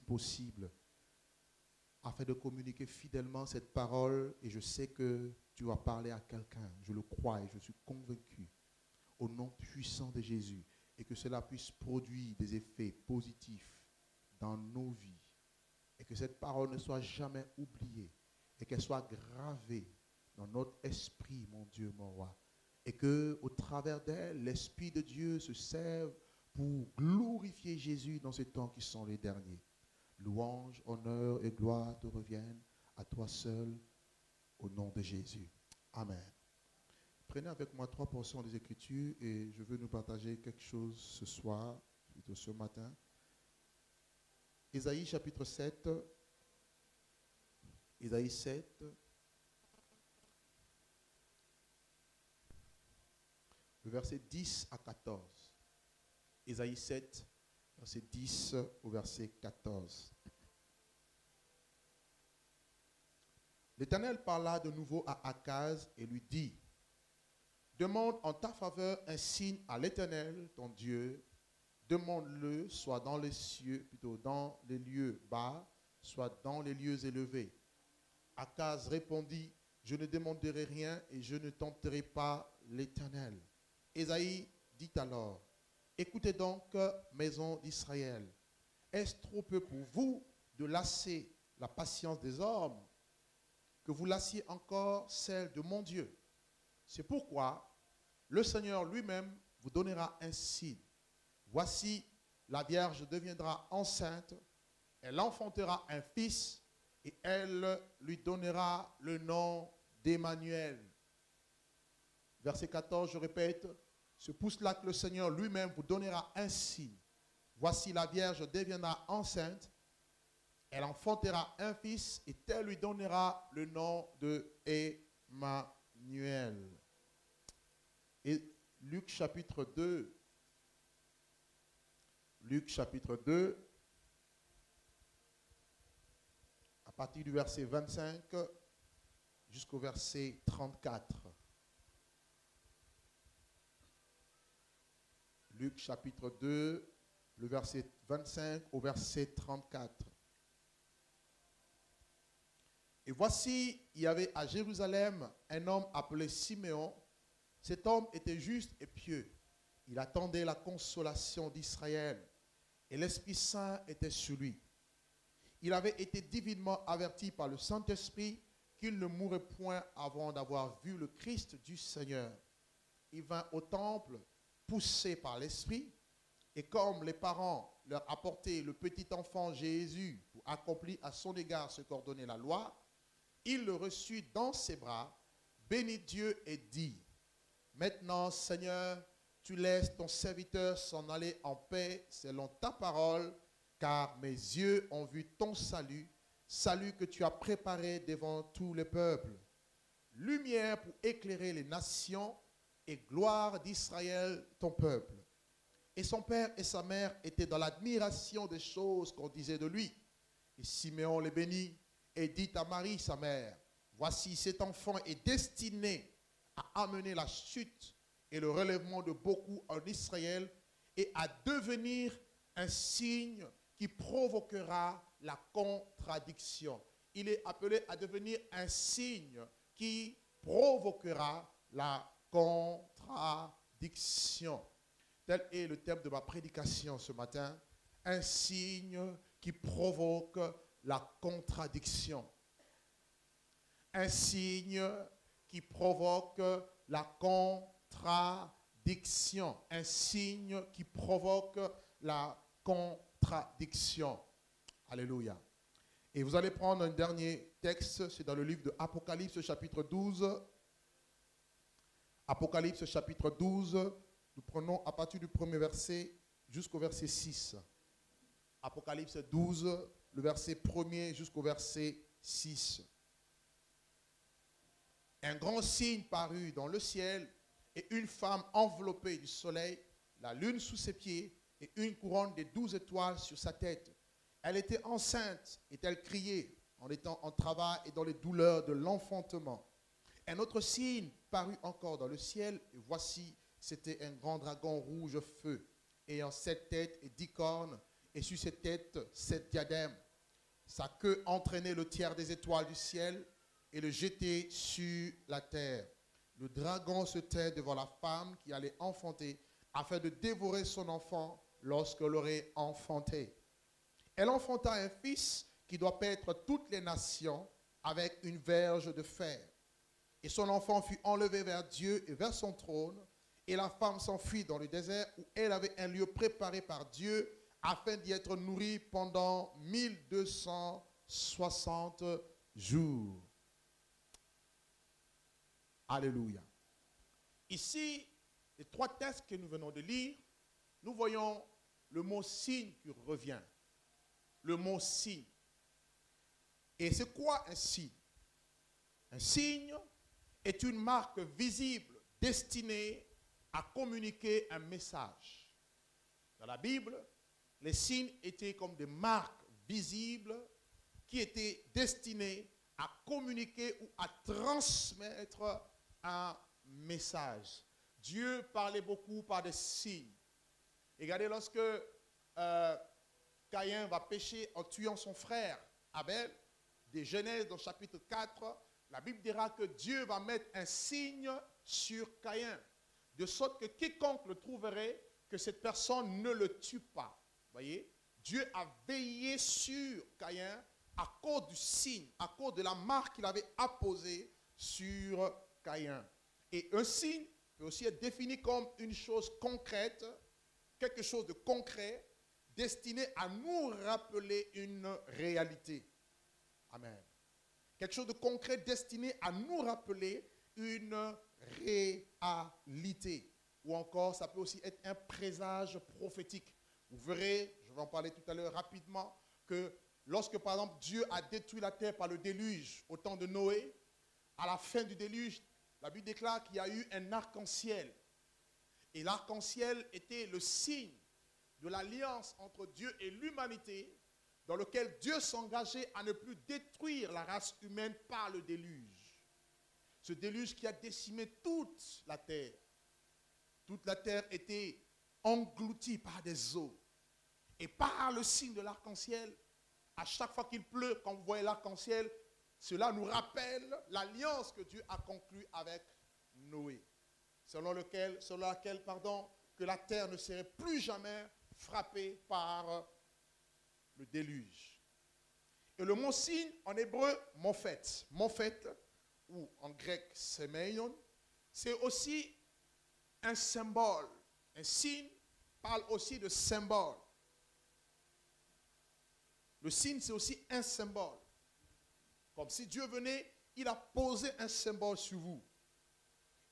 possible afin de communiquer fidèlement cette parole. Et je sais que tu vas parler à quelqu'un. Je le crois et je suis convaincu au nom puissant de Jésus. Et que cela puisse produire des effets positifs dans nos vies. Et que cette parole ne soit jamais oubliée. Et qu'elle soit gravée dans notre esprit, mon Dieu, mon roi. Et qu'au travers d'elle, l'Esprit de Dieu se serve pour glorifier Jésus dans ces temps qui sont les derniers. Louange, honneur et gloire te reviennent à toi seul, au nom de Jésus. Amen. Prenez avec moi 3 portions des Écritures et je veux nous partager quelque chose ce soir, plutôt ce matin. Ésaïe chapitre 7. Ésaïe 7. Le verset 10 à 14. Ésaïe 7, verset 10 au verset 14. L'Éternel parla de nouveau à Akaz et lui dit: demande en ta faveur un signe à l'Éternel, ton Dieu. Demande-le, soit dans les cieux, plutôt dans les lieux bas, soit dans les lieux élevés. Akaz répondit: je ne demanderai rien et je ne tenterai pas l'Éternel. Ésaïe dit alors: écoutez donc, maison d'Israël, est-ce trop peu pour vous de lasser la patience des hommes, que vous lassiez encore celle de mon Dieu? C'est pourquoi le Seigneur lui-même vous donnera un signe. Voici, la Vierge deviendra enceinte, elle enfantera un fils et elle lui donnera le nom d'Emmanuel. Verset 14, je répète, c'est pour cela que le Seigneur lui-même vous donnera un signe. Voici, la Vierge deviendra enceinte, elle enfantera un fils et elle lui donnera le nom de Emmanuel. Et Luc chapitre 2, à partir du verset 25 jusqu'au verset 34. Luc chapitre 2, le verset 25 au verset 34. Et voici, il y avait à Jérusalem un homme appelé Siméon. Cet homme était juste et pieux. Il attendait la consolation d'Israël et l'Esprit Saint était sur lui. Il avait été divinement averti par le Saint-Esprit qu'il ne mourrait point avant d'avoir vu le Christ du Seigneur. Il vint au temple poussé par l'Esprit, et comme les parents leur apportaient le petit enfant Jésus pour accomplir à son égard ce qu'ordonnait la loi, il le reçut dans ses bras, bénit Dieu et dit: maintenant, Seigneur, tu laisses ton serviteur s'en aller en paix selon ta parole, car mes yeux ont vu ton salut, salut que tu as préparé devant tous les peuples, lumière pour éclairer les nations et gloire d'Israël, ton peuple. Et son père et sa mère étaient dans l'admiration des choses qu'on disait de lui. Et Siméon les bénit et dit à Marie, sa mère: voici, cet enfant est destiné à amener la chute et le relèvement de beaucoup en Israël et à devenir un signe qui provoquera la contradiction. Il est appelé à devenir un signe qui provoquera la contradiction. Tel est le thème de ma prédication ce matin. Un signe qui provoque la contradiction. Un signe qui provoque la contradiction. Un signe qui provoque la contradiction. Alléluia. Et vous allez prendre un dernier texte, c'est dans le livre de Apocalypse chapitre 12. Apocalypse chapitre 12, nous prenons à partir du premier verset jusqu'au verset 6. Apocalypse 12, le verset 1er jusqu'au verset 6. Un grand signe parut dans le ciel, et une femme enveloppée du soleil, la lune sous ses pieds, et une couronne de 12 étoiles sur sa tête. Elle était enceinte, et elle criait en étant en travail et dans les douleurs de l'enfantement. Un autre signe parut encore dans le ciel, et voici, c'était un grand dragon rouge feu, ayant 7 têtes et 10 cornes, et sur ses têtes 7 diadèmes. Sa queue entraînait le tiers des étoiles du ciel et le jetait sur la terre. Le dragon se tait devant la femme qui allait enfanter afin de dévorer son enfant lorsqu'elle l'aurait enfanté. Elle enfanta un fils qui doit paître toutes les nations avec une verge de fer. Et son enfant fut enlevé vers Dieu et vers son trône. Et la femme s'enfuit dans le désert où elle avait un lieu préparé par Dieu afin d'y être nourrie pendant 1260 jours. Alléluia. Ici, les 3 textes que nous venons de lire, nous voyons le mot signe qui revient. Le mot signe. Et c'est quoi un signe? Un signe est une marque visible destinée à communiquer un message. Dans la Bible, les signes étaient comme des marques visibles qui étaient destinées à communiquer ou à transmettre un message. Dieu parlait beaucoup par des signes. Et regardez, lorsque Caïn va pécher en tuant son frère Abel, des Genèse dans chapitre 4, la Bible dira que Dieu va mettre un signe sur Caïn, de sorte que quiconque le trouverait, que cette personne ne le tue pas. Voyez, Dieu a veillé sur Caïn à cause du signe, à cause de la marque qu'il avait apposée sur Caïn. Et un signe peut aussi être défini comme une chose concrète, quelque chose de concret, destiné à nous rappeler une réalité. Amen. Quelque chose de concret destiné à nous rappeler une réalité. Ou encore, ça peut aussi être un présage prophétique. Vous verrez, je vais en parler tout à l'heure rapidement, que lorsque par exemple Dieu a détruit la terre par le déluge au temps de Noé, à la fin du déluge, la Bible déclare qu'il y a eu un arc-en-ciel. Et l'arc-en-ciel était le signe de l'alliance entre Dieu et l'humanité, dans lequel Dieu s'engageait à ne plus détruire la race humaine par le déluge. Ce déluge qui a décimé toute la terre. Toute la terre était engloutie par des eaux. Et par le signe de l'arc-en-ciel, à chaque fois qu'il pleut, quand vous voyez l'arc-en-ciel, cela nous rappelle l'alliance que Dieu a conclue avec Noé, selon laquelle, que la terre ne serait plus jamais frappée par le déluge. Et le mot signe, en hébreu, mophet. Mophet, ou en grec, semeion, c'est aussi un symbole. Un signe parle aussi de symbole. Le signe, c'est aussi un symbole. Comme si Dieu venait, il a posé un symbole sur vous.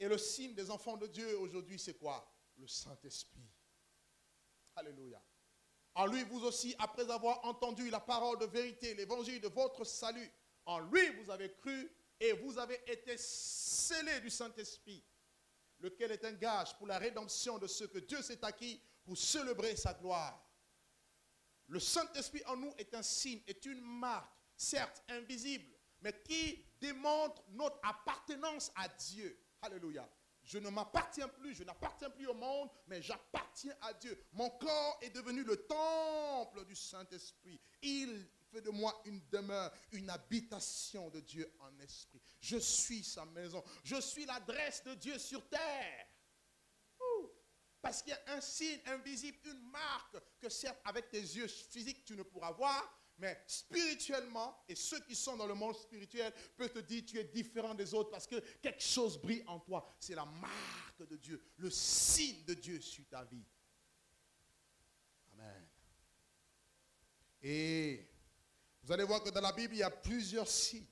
Et le signe des enfants de Dieu aujourd'hui, c'est quoi? Le Saint-Esprit. Alléluia. En lui, vous aussi, après avoir entendu la parole de vérité, l'évangile de votre salut, en lui, vous avez cru et vous avez été scellés du Saint-Esprit, lequel est un gage pour la rédemption de ceux que Dieu s'est acquis pour célébrer sa gloire. Le Saint-Esprit en nous est un signe, est une marque, certes invisible, mais qui démontre notre appartenance à Dieu. Alléluia. Je ne m'appartiens plus, je n'appartiens plus au monde, mais j'appartiens à Dieu. Mon corps est devenu le temple du Saint-Esprit. Il fait de moi une demeure, une habitation de Dieu en esprit. Je suis sa maison. Je suis l'adresse de Dieu sur terre. Parce qu'il y a un signe invisible, une marque que certes avec tes yeux physiques tu ne pourras voir, mais spirituellement, et ceux qui sont dans le monde spirituel peuvent te dire tu es différent des autres parce que quelque chose brille en toi. C'est la marque de Dieu, le signe de Dieu sur ta vie. Amen. Et vous allez voir que dans la Bible, il y a plusieurs signes.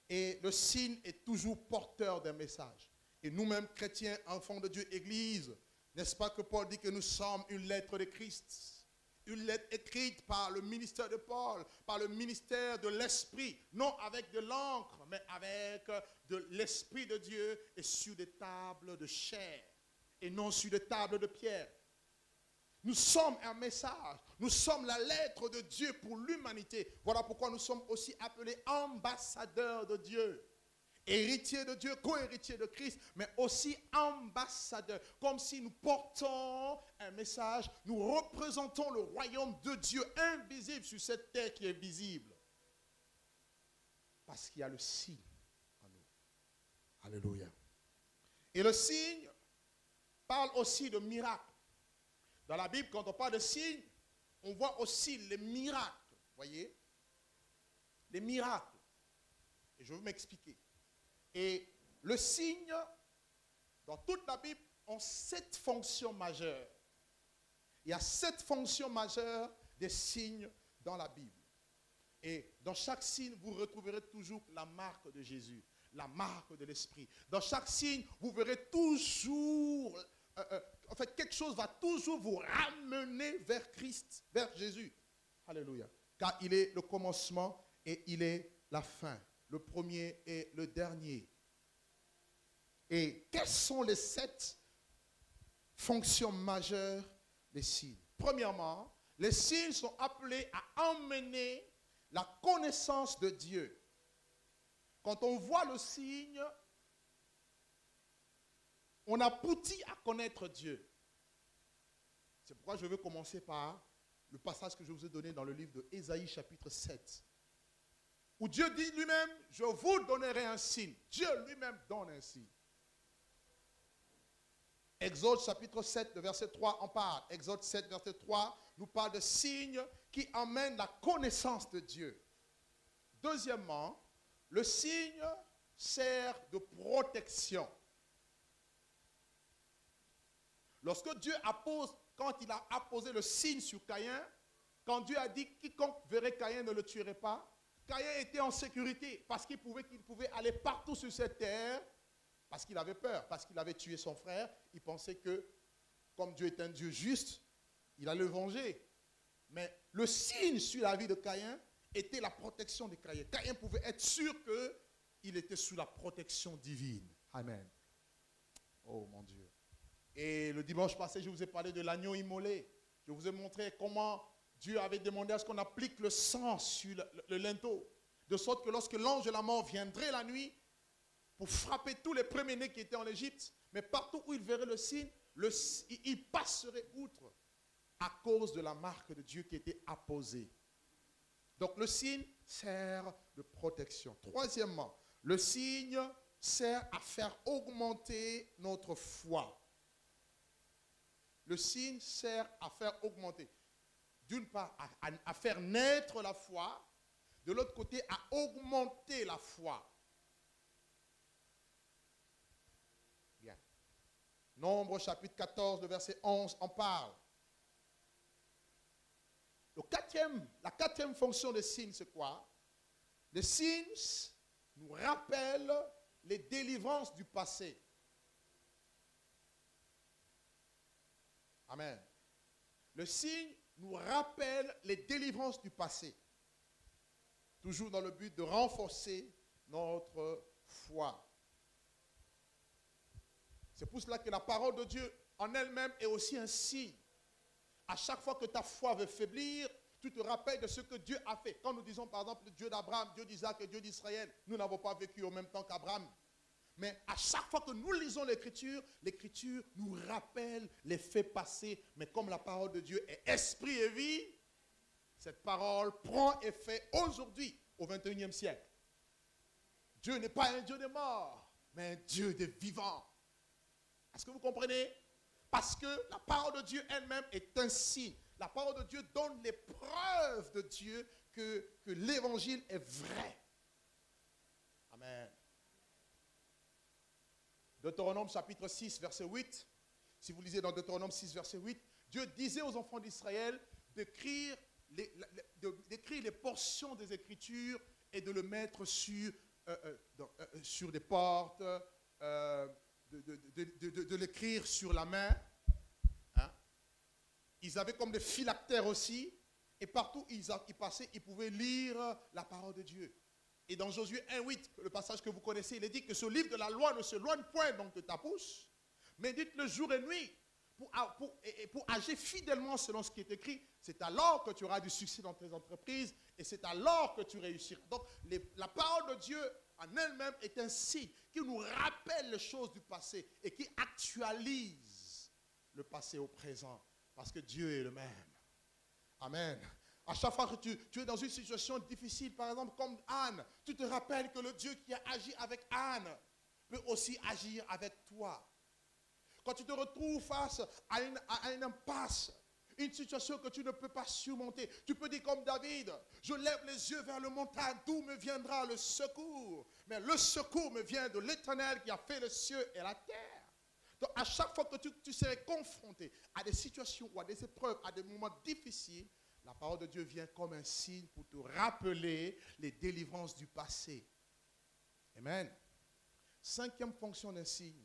Et le signe est toujours porteur d'un message. Et nous-mêmes, chrétiens, enfants de Dieu, Église, n'est-ce pas que Paul dit que nous sommes une lettre de Christ? Une lettre écrite par le ministère de Paul, par le ministère de l'Esprit, non avec de l'encre, mais avec de l'Esprit de Dieu et sur des tables de chair et non sur des tables de pierre. Nous sommes un message, nous sommes la lettre de Dieu pour l'humanité. Voilà pourquoi nous sommes aussi appelés ambassadeurs de Dieu. héritiers de Dieu, co-héritiers de Christ, mais aussi ambassadeurs, comme si nous portons un message, nous représentons le royaume de Dieu invisible sur cette terre qui est visible. Parce qu'il y a le signe en nous. Alléluia. Et le signe parle aussi de miracles. Dans la Bible, quand on parle de signe, on voit aussi les miracles. Voyez? Les miracles. Et je vais m'expliquer. Et le signe, dans toute la Bible, ont 7 fonctions majeures. Il y a 7 fonctions majeures des signes dans la Bible. Et dans chaque signe, vous retrouverez toujours la marque de Jésus, la marque de l'Esprit. Dans chaque signe, vous verrez toujours, en fait, quelque chose va toujours vous ramener vers Christ, vers Jésus. Alléluia. Car il est le commencement et il est la fin, le premier et le dernier. Et quelles sont les 7 fonctions majeures des signes? Premièrement, les signes sont appelés à emmener la connaissance de Dieu. Quand on voit le signe, on aboutit à connaître Dieu. C'est pourquoi je veux commencer par le passage que je vous ai donné dans le livre de Ésaïe chapitre 7. Où Dieu dit lui-même, je vous donnerai un signe. Dieu lui-même donne un signe. Exode chapitre 7, le verset 3 en parle. Exode 7, verset 3 nous parle de signes qui amènent la connaissance de Dieu. Deuxièmement, le signe sert de protection. Lorsque Dieu appose, quand il a apposé le signe sur Caïn, quand Dieu a dit quiconque verrait Caïn ne le tuerait pas, Caïn était en sécurité parce qu'il pouvait aller partout sur cette terre parce qu'il avait peur, parce qu'il avait tué son frère. Il pensait que, comme Dieu est un Dieu juste, il allait le venger. Mais le signe sur la vie de Caïn était la protection de Caïn. Caïn pouvait être sûr qu'il était sous la protection divine. Amen. Oh mon Dieu. Et le dimanche passé, je vous ai parlé de l'agneau immolé. Je vous ai montré comment Dieu avait demandé à ce qu'on applique le sang sur le linteau. De sorte que lorsque l'ange de la mort viendrait la nuit pour frapper tous les premiers-nés qui étaient en Égypte, mais partout où il verrait le signe, il passerait outre à cause de la marque de Dieu qui était apposée. Donc le signe sert de protection. Troisièmement, le signe sert à faire augmenter notre foi. Le signe sert à faire augmenter. D'une part, à faire naître la foi. De l'autre côté, à augmenter la foi. Bien. Nombre chapitre 14, le verset 11 en parle. La quatrième fonction des signes, c'est quoi? Les signes nous rappellent les délivrances du passé. Amen. Le signe nous rappelle les délivrances du passé. Toujours dans le but de renforcer notre foi. C'est pour cela que la parole de Dieu en elle-même est aussi un signe. À chaque fois que ta foi veut faiblir, tu te rappelles de ce que Dieu a fait. Quand nous disons par exemple le Dieu d'Abraham, Dieu d'Isaac et Dieu d'Israël, nous n'avons pas vécu au même temps qu'Abraham. Mais à chaque fois que nous lisons l'Écriture nous rappelle les faits passés. Mais comme la parole de Dieu est esprit et vie, cette parole prend effet aujourd'hui, au 21e siècle. Dieu n'est pas un Dieu des morts, mais un Dieu des vivants. Est-ce que vous comprenez? Parce que la parole de Dieu elle-même est un signe. La parole de Dieu donne les preuves de Dieu que l'évangile est vrai. Amen. Deutéronome chapitre 6, verset 8. Si vous lisez dans Deutéronome 6, verset 8, Dieu disait aux enfants d'Israël d'écrire les portions des Écritures et de le mettre sur des portes, de l'écrire sur la main. Hein? Ils avaient comme des phylactères aussi, et partout où ils passaient, ils pouvaient lire la parole de Dieu. Et dans Josué 1,8, le passage que vous connaissez, il est dit que ce livre de la loi ne se loigne point donc de ta bouche, mais dites-le jour et nuit pour agir fidèlement selon ce qui est écrit. C'est alors que tu auras du succès dans tes entreprises Et c'est alors que tu réussiras. Donc, la parole de Dieu en elle-même est un signe qui nous rappelle les choses du passé et qui actualise le passé au présent. Parce que Dieu est le même. Amen. À chaque fois que tu es dans une situation difficile, par exemple comme Anne, tu te rappelles que le Dieu qui a agi avec Anne peut aussi agir avec toi. Quand tu te retrouves face à une impasse, une situation que tu ne peux pas surmonter, tu peux dire comme David, je lève les yeux vers le montagne, d'où me viendra le secours? Mais le secours me vient de l'Éternel qui a fait les cieux et la terre. Donc à chaque fois que tu serais confronté à des situations ou à des épreuves, à des moments difficiles, la parole de Dieu vient comme un signe pour te rappeler les délivrances du passé. Amen. Cinquième fonction d'un signe.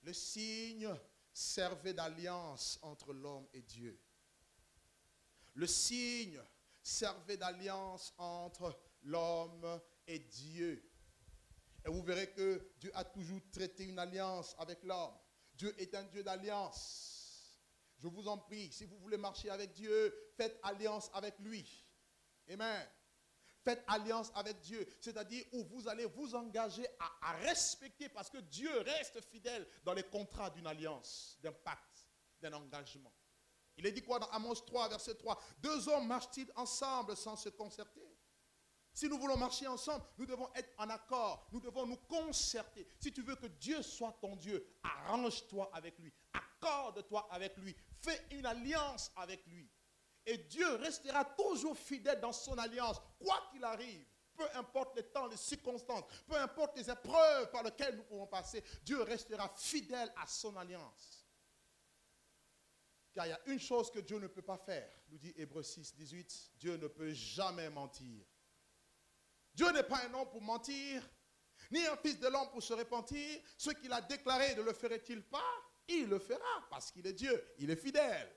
Le signe servait d'alliance entre l'homme et Dieu. Le signe servait d'alliance entre l'homme et Dieu. Et vous verrez que Dieu a toujours traité une alliance avec l'homme. Dieu est un Dieu d'alliance. Je vous en prie, si vous voulez marcher avec Dieu, faites alliance avec lui. Amen. Faites alliance avec Dieu, c'est-à-dire où vous allez vous engager à respecter, parce que Dieu reste fidèle dans les contrats d'une alliance, d'un pacte, d'un engagement. Il est dit quoi dans Amos 3, verset 3? Deux hommes marchent-ils ensemble sans se concerter? Si nous voulons marcher ensemble, nous devons être en accord, nous devons nous concerter. Si tu veux que Dieu soit ton Dieu, arrange-toi avec lui, accorde-toi avec lui, fais une alliance avec lui. Et Dieu restera toujours fidèle dans son alliance, quoi qu'il arrive. Peu importe les temps, les circonstances, peu importe les épreuves par lesquelles nous pouvons passer, Dieu restera fidèle à son alliance. Car il y a une chose que Dieu ne peut pas faire, nous dit Hébreux 6, 18, Dieu ne peut jamais mentir. Dieu n'est pas un homme pour mentir, ni un fils de l'homme pour se repentir. Ce qu'il a déclaré, ne le ferait-il pas? Il le fera, parce qu'il est Dieu, il est fidèle.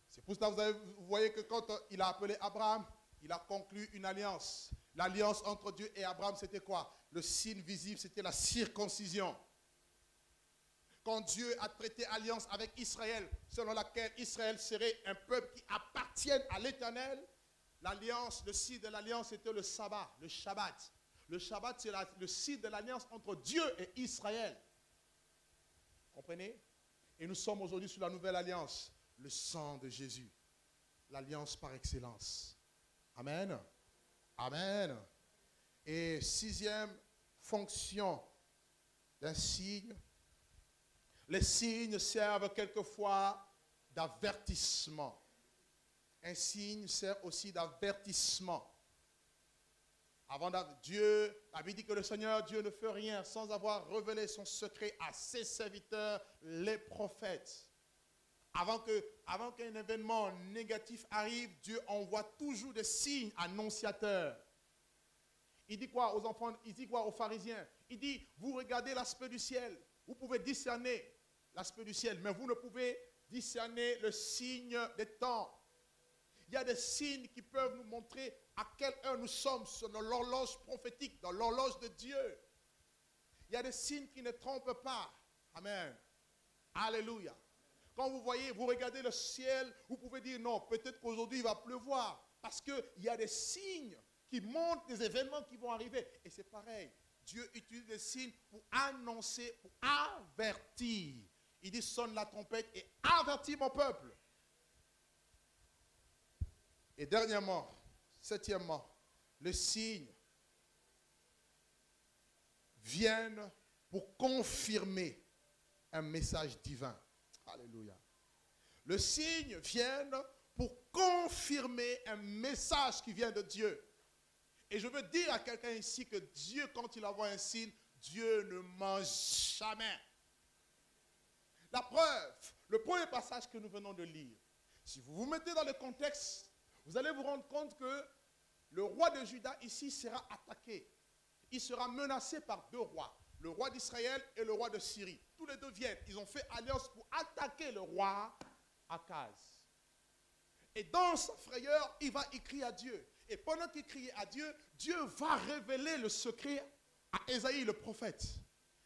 C'est pour ça que vous voyez que quand il a appelé Abraham, il a conclu une alliance. L'alliance entre Dieu et Abraham, c'était quoi? Le signe visible, c'était la circoncision. Quand Dieu a traité alliance avec Israël, selon laquelle Israël serait un peuple qui appartienne à l'Éternel, l'alliance, le signe de l'alliance, c'était le sabbat, le Shabbat. Le Shabbat, c'est le signe de l'alliance entre Dieu et Israël. Comprenez? Et nous sommes aujourd'hui sous la nouvelle alliance. Le sang de Jésus, l'alliance par excellence. Amen. Amen. Et sixième fonction d'un signe, les signes servent quelquefois d'avertissement. Un signe sert aussi d'avertissement. Avant Dieu, la Bible dit que le Seigneur Dieu ne fait rien sans avoir révélé son secret à ses serviteurs, les prophètes. Avant qu'un événement négatif arrive, Dieu envoie toujours des signes annonciateurs. Il dit quoi aux enfants? Il dit quoi aux pharisiens? Il dit, vous regardez l'aspect du ciel. Vous pouvez discerner l'aspect du ciel, mais vous ne pouvez discerner le signe des temps. Il y a des signes qui peuvent nous montrer à quelle heure nous sommes dans l'horloge prophétique, dans l'horloge de Dieu. Il y a des signes qui ne trompent pas. Amen. Alléluia. Quand vous voyez, vous regardez le ciel, vous pouvez dire non, peut-être qu'aujourd'hui il va pleuvoir. Parce qu'il y a des signes qui montrent des événements qui vont arriver. Et c'est pareil. Dieu utilise des signes pour annoncer, pour avertir. Il dit sonne la trompette et avertis mon peuple. Et dernièrement, septièmement, les signes viennent pour confirmer un message divin. Alléluia. Le signe vient pour confirmer un message qui vient de Dieu. Et je veux dire à quelqu'un ici que Dieu, quand il envoie un signe, Dieu ne ment jamais. La preuve, le premier passage que nous venons de lire, si vous vous mettez dans le contexte, vous allez vous rendre compte que le roi de Juda ici sera attaqué. Il sera menacé par deux rois, le roi d'Israël et le roi de Syrie. Tous les deux viennent, ils ont fait alliance pour attaquer le roi Akaz. Et dans sa frayeur, il va écrire à Dieu. Et pendant qu'il crie à Dieu, Dieu va révéler le secret à Ésaïe le prophète.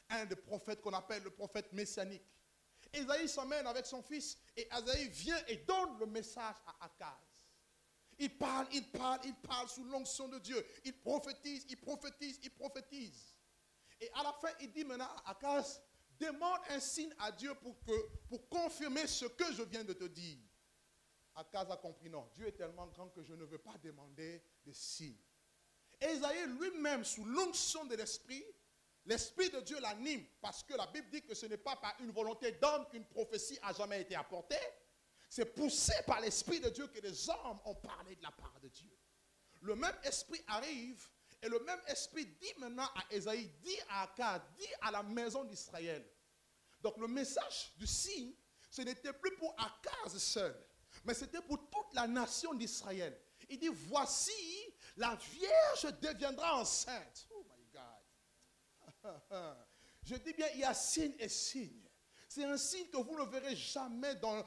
Un des prophètes qu'on appelle le prophète messianique. Ésaïe s'emmène avec son fils et Ésaïe vient et donne le message à Akaz. Il parle sous l'onction de Dieu. Il prophétise, il prophétise, il prophétise. Et à la fin, il dit maintenant à Akaz, demande un signe à Dieu pour confirmer ce que je viens de te dire. Akaz a compris, non, Dieu est tellement grand que je ne veux pas demander de signe. Ésaïe lui-même, sous l'onction de l'Esprit, l'Esprit de Dieu l'anime, parce que la Bible dit que ce n'est pas par une volonté d'homme qu'une prophétie a jamais été apportée. C'est poussé par l'Esprit de Dieu que les hommes ont parlé de la part de Dieu. Le même Esprit arrive et le même Esprit dit maintenant à Ésaïe, dit à Akaz, dit à la maison d'Israël. Donc le message du signe, ce n'était plus pour Akaz seul, mais c'était pour toute la nation d'Israël. Il dit, voici, la Vierge deviendra enceinte. Oh my God. Je dis bien, il y a signe et signe. C'est un signe que vous ne verrez jamais dans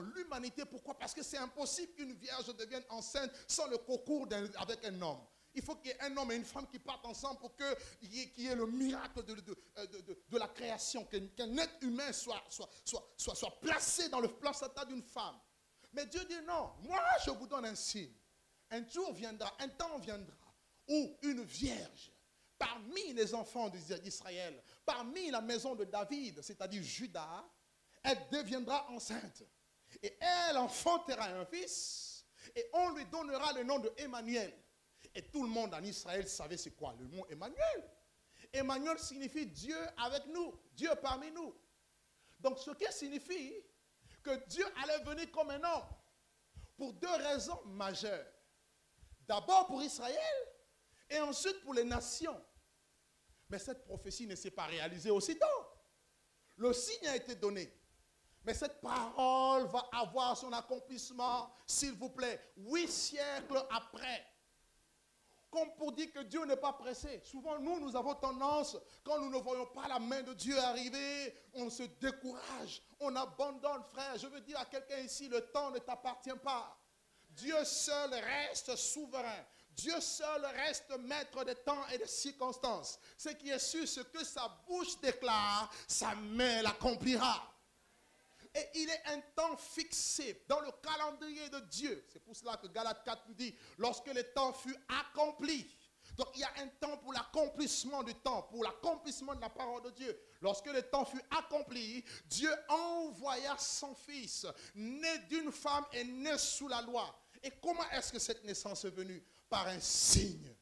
l'humanité. Pourquoi? Parce que c'est impossible qu'une vierge devienne enceinte sans le concours avec un homme. Il faut qu'il y ait un homme et une femme qui partent ensemble pour qu'il y ait le miracle de la création, qu'un être humain soit placé dans le placenta d'une femme. Mais Dieu dit non, moi je vous donne un signe. Un jour viendra, un temps viendra où une vierge, parmi les enfants d'Israël, parmi la maison de David, c'est-à-dire Juda, elle deviendra enceinte. Et elle enfantera un fils, et on lui donnera le nom de Emmanuel. Et tout le monde en Israël savait c'est quoi le mot Emmanuel. Emmanuel signifie Dieu avec nous, Dieu parmi nous. Donc ce qui signifie que Dieu allait venir comme un homme pour deux raisons majeures. D'abord pour Israël et ensuite pour les nations. Mais cette prophétie ne s'est pas réalisée aussitôt. Le signe a été donné. Mais cette parole va avoir son accomplissement, s'il vous plaît, 8 siècles après. Comme pour dire que Dieu n'est pas pressé. Souvent, nous avons tendance, quand nous ne voyons pas la main de Dieu arriver, on se décourage, on abandonne, frère. Je veux dire à quelqu'un ici, le temps ne t'appartient pas. Dieu seul reste souverain. Dieu seul reste maître des temps et des circonstances. Ce qui est sûr, ce que sa bouche déclare, sa main l'accomplira. Et il est un temps fixé dans le calendrier de Dieu. C'est pour cela que Galates 4 nous dit, lorsque le temps fut accompli. Donc il y a un temps pour l'accomplissement du temps, pour l'accomplissement de la parole de Dieu. Lorsque le temps fut accompli, Dieu envoya son fils, né d'une femme et né sous la loi. Et comment est-ce que cette naissance est venue? Par un signe.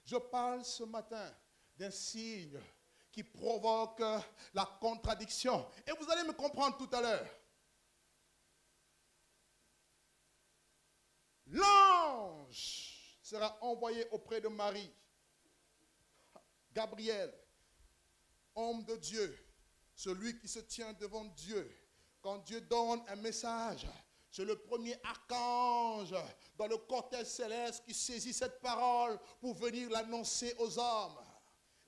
Je parle ce matin d'un signe qui provoque la contradiction. Et vous allez me comprendre tout à l'heure. L'ange sera envoyé auprès de Marie. Gabriel, homme de Dieu, celui qui se tient devant Dieu. Quand Dieu donne un message, c'est le premier archange dans le cortège céleste qui saisit cette parole pour venir l'annoncer aux hommes.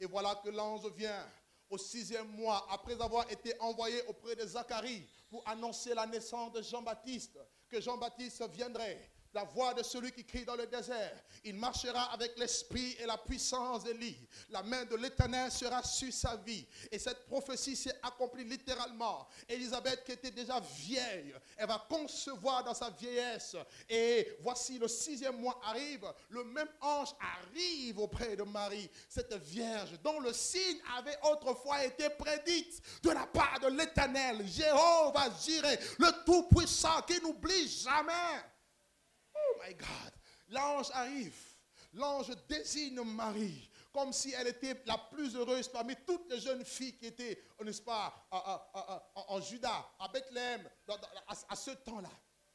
Et voilà que l'ange vient au 6e mois, après avoir été envoyé auprès de Zacharie pour annoncer la naissance de Jean-Baptiste, que Jean-Baptiste viendrait. La voix de celui qui crie dans le désert. Il marchera avec l'esprit et la puissance d'Élie. La main de l'Éternel sera sur sa vie. Et cette prophétie s'est accomplie littéralement. Élisabeth, qui était déjà vieille, elle va concevoir dans sa vieillesse. Et voici le 6e mois arrive. Le même ange arrive auprès de Marie, cette vierge dont le signe avait autrefois été prédit de la part de l'Éternel. Jéhovah Jireh, le Tout-Puissant qui n'oublie jamais. Oh my God, l'ange arrive, l'ange désigne Marie comme si elle était la plus heureuse parmi toutes les jeunes filles qui étaient, n'est-ce pas, en Juda, à Bethléem, à ce temps-là.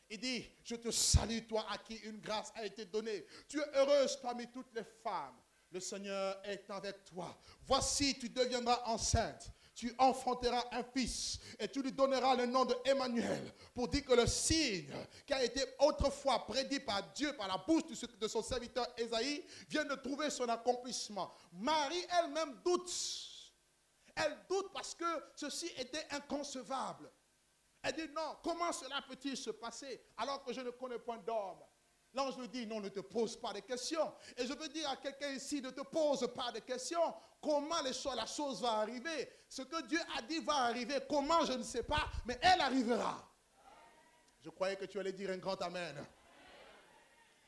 Il dit, je te salue toi à qui une grâce a été donnée. Tu es heureuse parmi toutes les femmes. Le Seigneur est avec toi. Voici, tu deviendras enceinte. Tu enfanteras un fils et tu lui donneras le nom de Emmanuel pour dire que le signe qui a été autrefois prédit par Dieu, par la bouche de son serviteur Ésaïe, vient de trouver son accomplissement. Marie elle-même doute. Elle doute parce que ceci était inconcevable. Elle dit non, comment cela peut-il se passer alors que je ne connais point d'homme? L'ange lui dit, non, ne te pose pas de questions. Et je veux dire à quelqu'un ici, ne te pose pas de questions. Comment la chose va arriver? Ce que Dieu a dit va arriver. Comment, je ne sais pas, mais elle arrivera. Je croyais que tu allais dire un grand amen.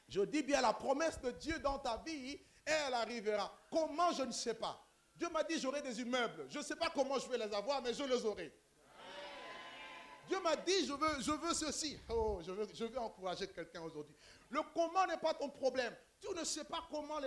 Je dis bien, la promesse de Dieu dans ta vie, elle arrivera. Comment, je ne sais pas. Dieu m'a dit, j'aurai des immeubles. Je ne sais pas comment je vais les avoir, mais je les aurai. Dieu m'a dit, je veux ceci. Oh, je veux encourager quelqu'un aujourd'hui. Le comment n'est pas ton problème. Tu ne sais pas comment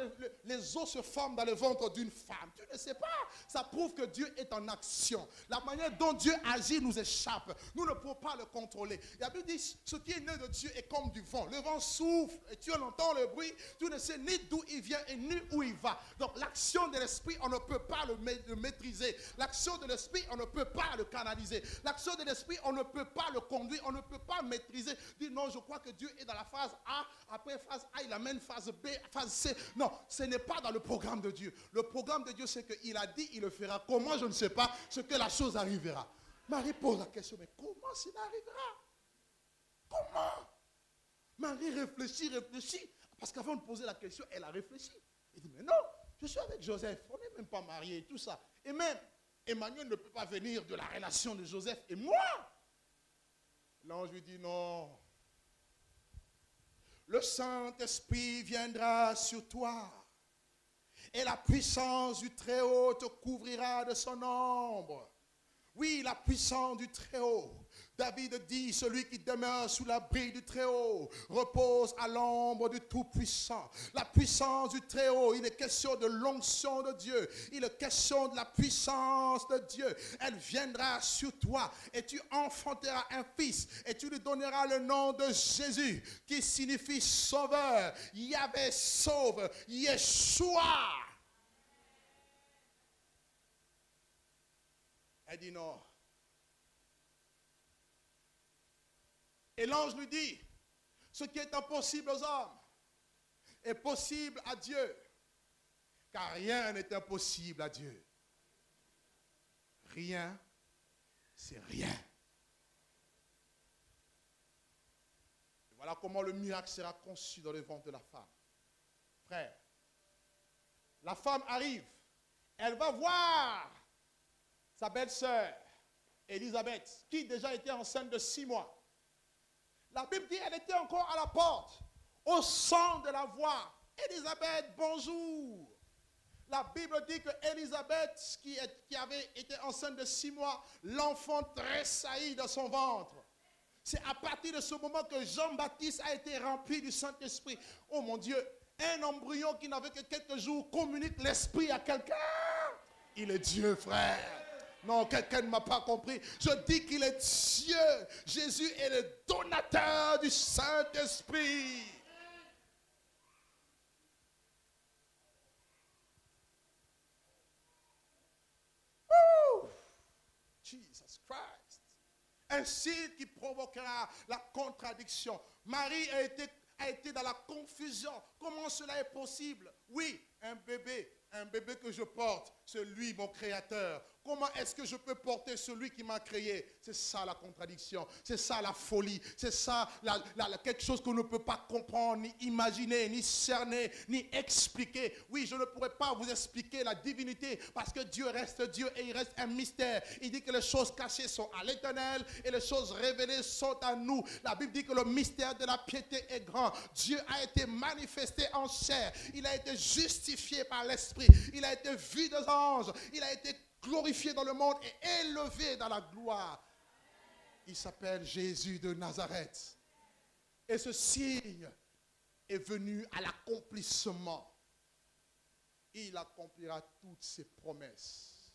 les os se forment dans le ventre d'une femme. Tu ne sais pas. Ça prouve que Dieu est en action. La manière dont Dieu agit nous échappe. Nous ne pouvons pas le contrôler. La Bible dit, ce qui est né de Dieu est comme du vent. Le vent souffle et tu entends le bruit. Tu ne sais ni d'où il vient et ni où il va. Donc l'action de l'esprit, on ne peut pas le maîtriser. L'action de l'esprit, on ne peut pas le canaliser. L'action de l'esprit, on ne peut pas le conduire. On ne peut pas maîtriser. Dis non, je crois que Dieu est dans la phase A. Après phase A, il amène phase B, phase C. Non, ce n'est pas dans le programme de Dieu. Le programme de Dieu, c'est qu'il a dit, il le fera. Comment, je ne sais pas, ce que la chose arrivera. Marie pose la question, mais comment cela arrivera? Comment? Marie réfléchit. Parce qu'avant de poser la question, elle a réfléchi. Elle dit, mais non, je suis avec Joseph. On n'est même pas mariés et tout ça. Et même, Emmanuel ne peut pas venir de la relation de Joseph et moi. L'ange lui dit, non. Le Saint-Esprit viendra sur toi et la puissance du Très-Haut te couvrira de son ombre. Oui, la puissance du Très-Haut. David dit, celui qui demeure sous l'abri du Très-Haut repose à l'ombre du Tout-Puissant. La puissance du Très-Haut, il est question de l'onction de Dieu. Il est question de la puissance de Dieu. Elle viendra sur toi et tu enfanteras un fils et tu lui donneras le nom de Jésus qui signifie sauveur. Yahvé sauve, Yeshua. Elle dit non. Et l'ange lui dit, ce qui est impossible aux hommes est possible à Dieu, car rien n'est impossible à Dieu. Rien, c'est rien. Et voilà comment le miracle sera conçu dans le ventre de la femme. Frère, la femme arrive, elle va voir sa belle-sœur, Élisabeth, qui déjà était enceinte de 6 mois. La Bible dit qu'elle était encore à la porte, au son de la voix. Élisabeth, bonjour. La Bible dit que Élisabeth, qui avait été enceinte de 6 mois, l'enfant tressaillit dans son ventre. C'est à partir de ce moment que Jean-Baptiste a été rempli du Saint-Esprit. Oh mon Dieu, un embryon qui n'avait que quelques jours communique l'Esprit à quelqu'un. Il est Dieu, frère. Non, quelqu'un ne m'a pas compris. Je dis qu'il est Dieu. Jésus est le donateur du Saint-Esprit. Jesus Christ. Un signe qui provoquera la contradiction. Marie a été dans la confusion. Comment cela est possible? Oui, un bébé que je porte, c'est lui mon créateur. Comment est-ce que je peux porter celui qui m'a créé? C'est ça la contradiction, c'est ça la folie, c'est ça quelque chose qu'on ne peut pas comprendre, ni imaginer, ni cerner, ni expliquer. Oui, je ne pourrais pas vous expliquer la divinité parce que Dieu reste Dieu et il reste un mystère. Il dit que les choses cachées sont à l'Éternel et les choses révélées sont à nous. La Bible dit que le mystère de la piété est grand. Dieu a été manifesté en chair, il a été justifié par l'Esprit, il a été vu des anges, il a été glorifié dans le monde et élevé dans la gloire. Il s'appelle Jésus de Nazareth. Et ce signe est venu à l'accomplissement. Il accomplira toutes ses promesses.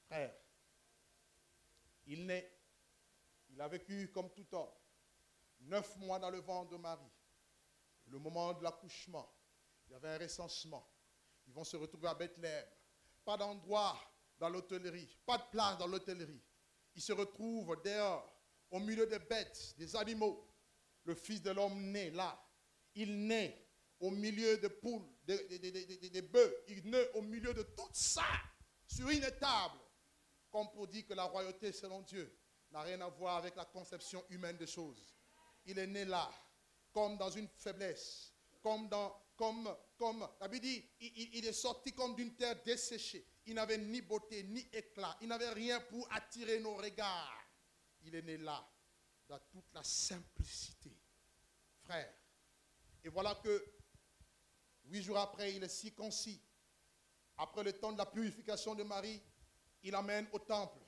Frère, il naît, il a vécu comme tout homme, 9 mois dans le ventre de Marie. Le moment de l'accouchement, il y avait un recensement. Ils vont se retrouver à Bethléem. Pas d'endroit dans l'hôtellerie, pas de place dans l'hôtellerie. Ils se retrouvent dehors, au milieu des bêtes, des animaux. Le Fils de l'homme naît là. Il naît au milieu des poules, des bœufs. Il naît au milieu de tout ça, sur une table. Comme pour dire que la royauté selon Dieu n'a rien à voir avec la conception humaine des choses. Il est né là, comme dans une faiblesse, comme la Bible dit, il est sorti comme d'une terre desséchée. Il n'avait ni beauté, ni éclat. Il n'avait rien pour attirer nos regards. Il est né là, dans toute la simplicité. Frère, et voilà que 8 jours après, il est circoncis. Après le temps de la purification de Marie, il l'amène au temple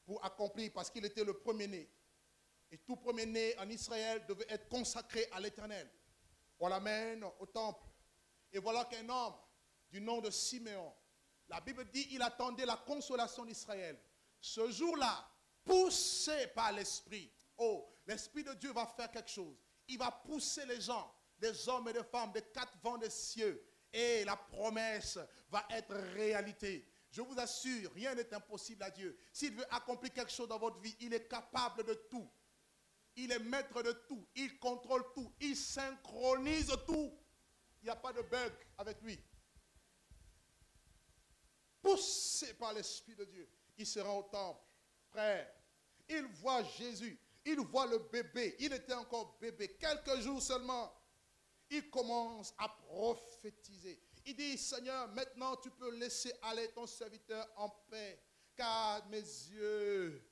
pour accomplir, parce qu'il était le premier-né. Et tout premier-né en Israël devait être consacré à l'Éternel. On l'amène au temple. Et voilà qu'un homme du nom de Siméon, la Bible dit, il attendait la consolation d'Israël. Ce jour-là, poussé par l'Esprit, oh, l'Esprit de Dieu va faire quelque chose. Il va pousser les gens, des hommes et des femmes, des 4 vents des cieux. Et la promesse va être réalité. Je vous assure, rien n'est impossible à Dieu. S'il veut accomplir quelque chose dans votre vie, il est capable de tout. Il est maître de tout. Il contrôle tout. Il synchronise tout. Il n'y a pas de bug avec lui. Poussé par l'Esprit de Dieu, il se rend au temple. Frère, il voit Jésus. Il voit le bébé. Il était encore bébé. Quelques jours seulement. Il commence à prophétiser. Il dit, Seigneur, maintenant tu peux laisser aller ton serviteur en paix, car mes yeux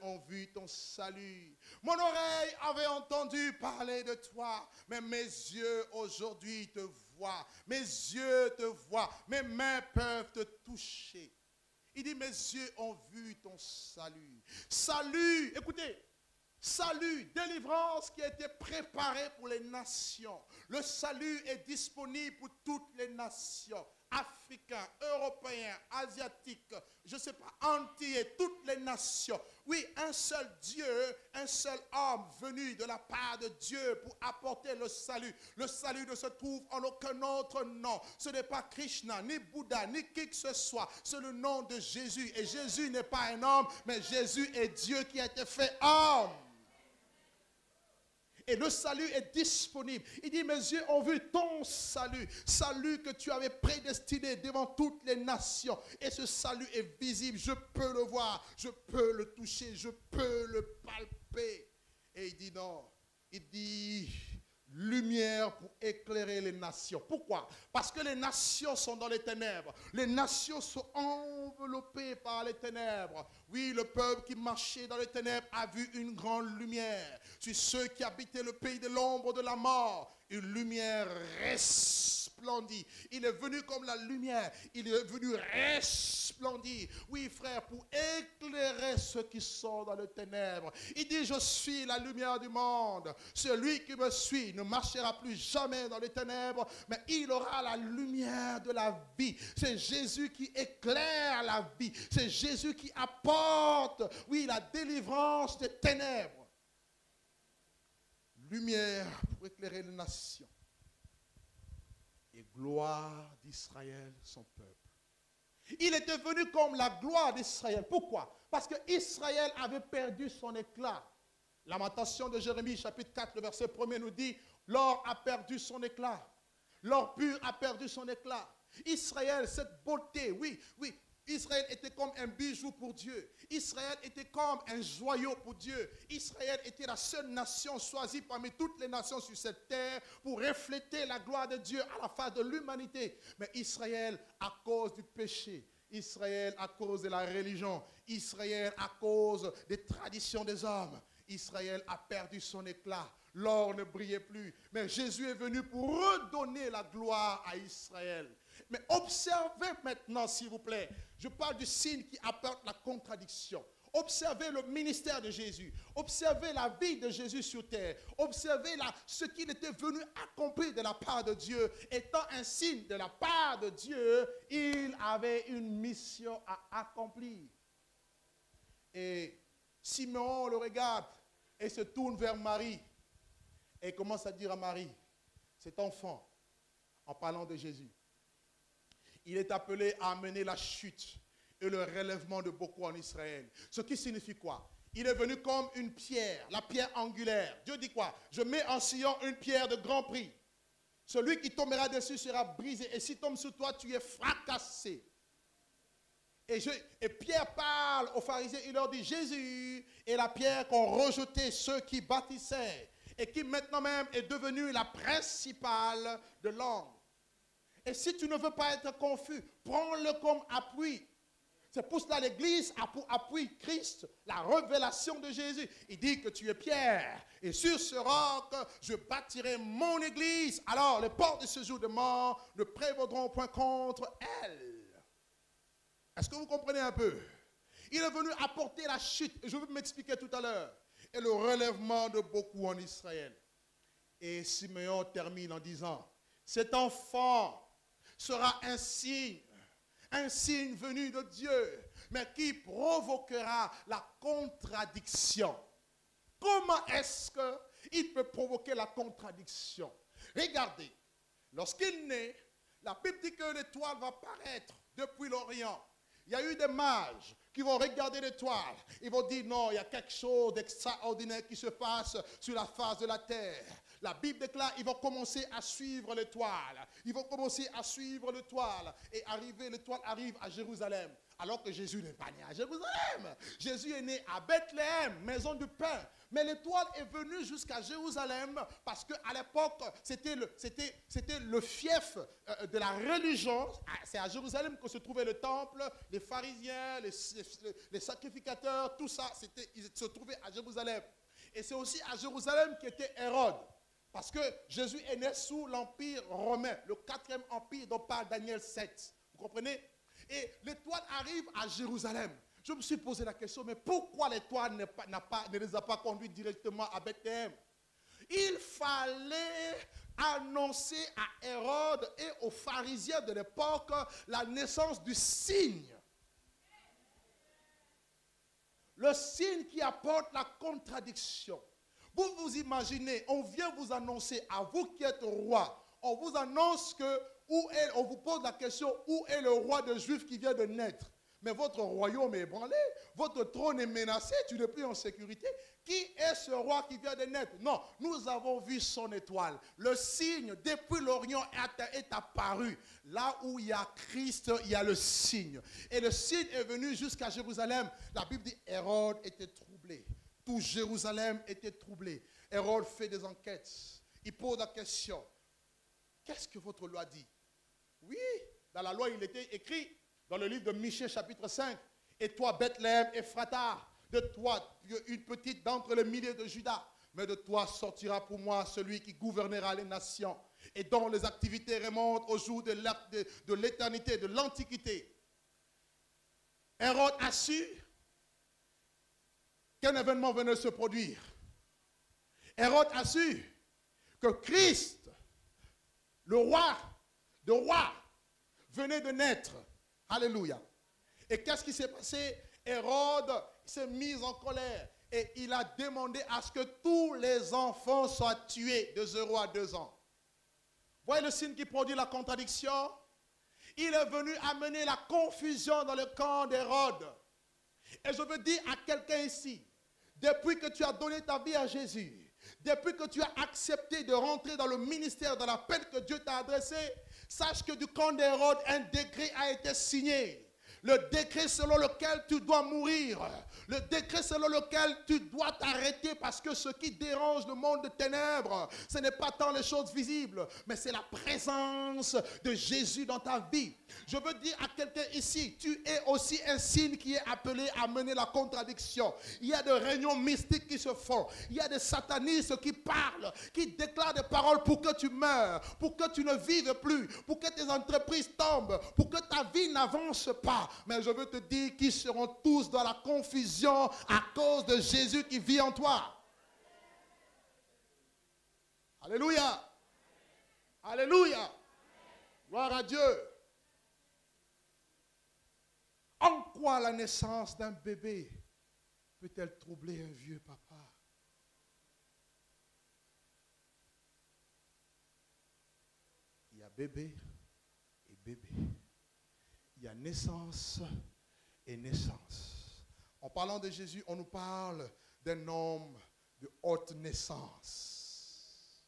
ont vu ton salut. Mon oreille avait entendu parler de toi, mais mes yeux aujourd'hui te voient. Mes yeux te voient. Mes mains peuvent te toucher. Il dit, mes yeux ont vu ton salut. Salut, écoutez. Salut, délivrance qui a été préparée pour les nations. Le salut est disponible pour toutes les nations. Africains, Européens, Asiatiques, je ne sais pas, entiers, toutes les nations. Oui, un seul Dieu, un seul homme venu de la part de Dieu pour apporter le salut. Le salut ne se trouve en aucun autre nom. Ce n'est pas Krishna, ni Bouddha, ni qui que ce soit. C'est le nom de Jésus. Et Jésus n'est pas un homme, mais Jésus est Dieu qui a été fait homme. Et le salut est disponible. Il dit, mes yeux ont vu ton salut. Salut que tu avais prédestiné devant toutes les nations. Et ce salut est visible. Je peux le voir. Je peux le toucher. Je peux le palper. Et il dit non. Il dit, lumière pour éclairer les nations. Pourquoi? Parce que les nations sont dans les ténèbres. Les nations sont enveloppées par les ténèbres. Oui, le peuple qui marchait dans les ténèbres a vu une grande lumière. Sur ceux qui habitaient le pays de l'ombre de la mort, une lumière resplendit. Il est venu comme la lumière. Il est venu resplendir. Oui, frère, pour éclairer ceux qui sont dans les ténèbres. Il dit, je suis la lumière du monde. Celui qui me suit ne marchera plus jamais dans les ténèbres, mais il aura la lumière de la vie. C'est Jésus qui éclaire la vie. C'est Jésus qui apporte, oui, la délivrance des ténèbres. Lumière pour éclairer les nations. Et gloire d'Israël, son peuple. Il était venu comme la gloire d'Israël. Pourquoi? Parce que Israël avait perdu son éclat. Lamentation de Jérémie, chapitre 4, le verset 1er nous dit, l'or a perdu son éclat. L'or pur a perdu son éclat. Israël, cette beauté, oui, Israël était comme un bijou pour Dieu. Israël était comme un joyau pour Dieu. Israël était la seule nation choisie parmi toutes les nations sur cette terre pour refléter la gloire de Dieu à la face de l'humanité. Mais Israël, à cause du péché, Israël à cause de la religion, Israël à cause des traditions des hommes, Israël a perdu son éclat. L'or ne brillait plus. Mais Jésus est venu pour redonner la gloire à Israël. Mais observez maintenant, s'il vous plaît. Je parle du signe qui apporte la contradiction. Observez le ministère de Jésus. Observez la vie de Jésus sur terre. Observez ce qu'il était venu accomplir de la part de Dieu. Étant un signe de la part de Dieu, il avait une mission à accomplir. Et Simeon le regarde et se tourne vers Marie. Et commence à dire à Marie, cet enfant, en parlant de Jésus, il est appelé à amener la chute et le relèvement de beaucoup en Israël. Ce qui signifie quoi? Il est venu comme une pierre, la pierre angulaire. Dieu dit quoi? Je mets en Sion une pierre de grand prix. Celui qui tombera dessus sera brisé. Et s'il tombe sur toi, tu es fracassé. Et Pierre parle aux pharisiens, il leur dit, Jésus est la pierre qu'ont rejeté ceux qui bâtissaient et qui maintenant même est devenue la principale de l'angle. Et si tu ne veux pas être confus, prends-le comme appui. C'est pour cela l'Église a pour appui Christ, la révélation de Jésus. Il dit que tu es Pierre, et sur ce roc, je bâtirai mon Église. Alors, les portes de ce jour de mort ne prévaudront point contre elle. Est-ce que vous comprenez un peu? Il est venu apporter la chute, et je vais m'expliquer tout à l'heure, et le relèvement de beaucoup en Israël. Et Simeon termine en disant, cet enfant sera un signe venu de Dieu, mais qui provoquera la contradiction. Comment est-ce qu'il peut provoquer la contradiction? Regardez, lorsqu'il naît, la Bible dit que l'étoile va paraître depuis l'Orient. Il y a eu des mages qui vont regarder l'étoile. Ils vont dire non, il y a quelque chose d'extraordinaire qui se passe sur la face de la terre. La Bible déclare qu'ils vont commencer à suivre l'étoile. Ils vont commencer à suivre l'étoile. Et l'étoile arrive à Jérusalem. Alors que Jésus n'est pas né à Jérusalem. Jésus est né à Bethléem, maison du pain. Mais l'étoile est venue jusqu'à Jérusalem parce qu'à l'époque, c'était le fief de la religion. C'est à Jérusalem que se trouvait le temple, les pharisiens, les sacrificateurs, tout ça, ils se trouvaient à Jérusalem. Et c'est aussi à Jérusalem qu'était Hérode. Parce que Jésus est né sous l'Empire romain, le 4e empire dont parle Daniel 7. Vous comprenez? Et l'étoile arrive à Jérusalem. Je me suis posé la question, mais pourquoi l'étoile ne les a pas conduits directement à Bethléem? Il fallait annoncer à Hérode et aux pharisiens de l'époque la naissance du signe. Le signe qui apporte la contradiction. Vous vous imaginez, on vient vous annoncer, à vous qui êtes roi, on vous annonce que, on vous pose la question, où est le roi des Juifs qui vient de naître? Mais votre royaume est ébranlé, votre trône est menacé, tu n'es plus en sécurité. Qui est ce roi qui vient de naître? Non, nous avons vu son étoile. Le signe depuis l'Orient est apparu. Là où il y a Christ, il y a le signe. Et le signe est venu jusqu'à Jérusalem. La Bible dit Hérode était troublé. Tout Jérusalem était troublé. Hérode fait des enquêtes. Il pose la question. Qu'est-ce que votre loi dit? Oui, dans la loi, il était écrit, dans le livre de Michée, chapitre 5, et toi, Bethléem, Ephrata, de toi, une petite d'entre les milliers de Judas, mais de toi sortira pour moi celui qui gouvernera les nations, et dont les activités remontent au jour de l'éternité, de l'Antiquité. Hérode a su qu'un événement venait se produire. Hérode a su que Christ, le roi de rois, venait de naître. Alléluia. Et qu'est-ce qui s'est passé? Hérode s'est mis en colère et il a demandé à ce que tous les enfants soient tués de 0 à 2 ans. Voyez le signe qui produit la contradiction? Il est venu amener la confusion dans le camp d'Hérode. Et je veux dire à quelqu'un ici, depuis que tu as donné ta vie à Jésus, depuis que tu as accepté de rentrer dans le ministère, dans l'appel que Dieu t'a adressé, sache que du camp d'Hérode, un décret a été signé. Le décret selon lequel tu dois mourir. Le décret selon lequel tu dois t'arrêter parce que ce qui dérange le monde de ténèbres, ce n'est pas tant les choses visibles, mais c'est la présence de Jésus dans ta vie. Je veux dire à quelqu'un ici, tu es aussi un signe qui est appelé à mener la contradiction. Il y a des réunions mystiques qui se font. Il y a des satanistes qui parlent, qui déclarent des paroles pour que tu meurs, pour que tu ne vives plus, pour que tes entreprises tombent, pour que ta vie n'avance pas. Mais je veux te dire qu'ils seront tous dans la confusion à cause de Jésus qui vit en toi. Alléluia. Alléluia. Gloire à Dieu. En quoi la naissance d'un bébé peut-elle troubler un vieux papa? Il y a bébé et bébé. Il y a naissance et naissance. En parlant de Jésus, on nous parle d'un homme de haute naissance.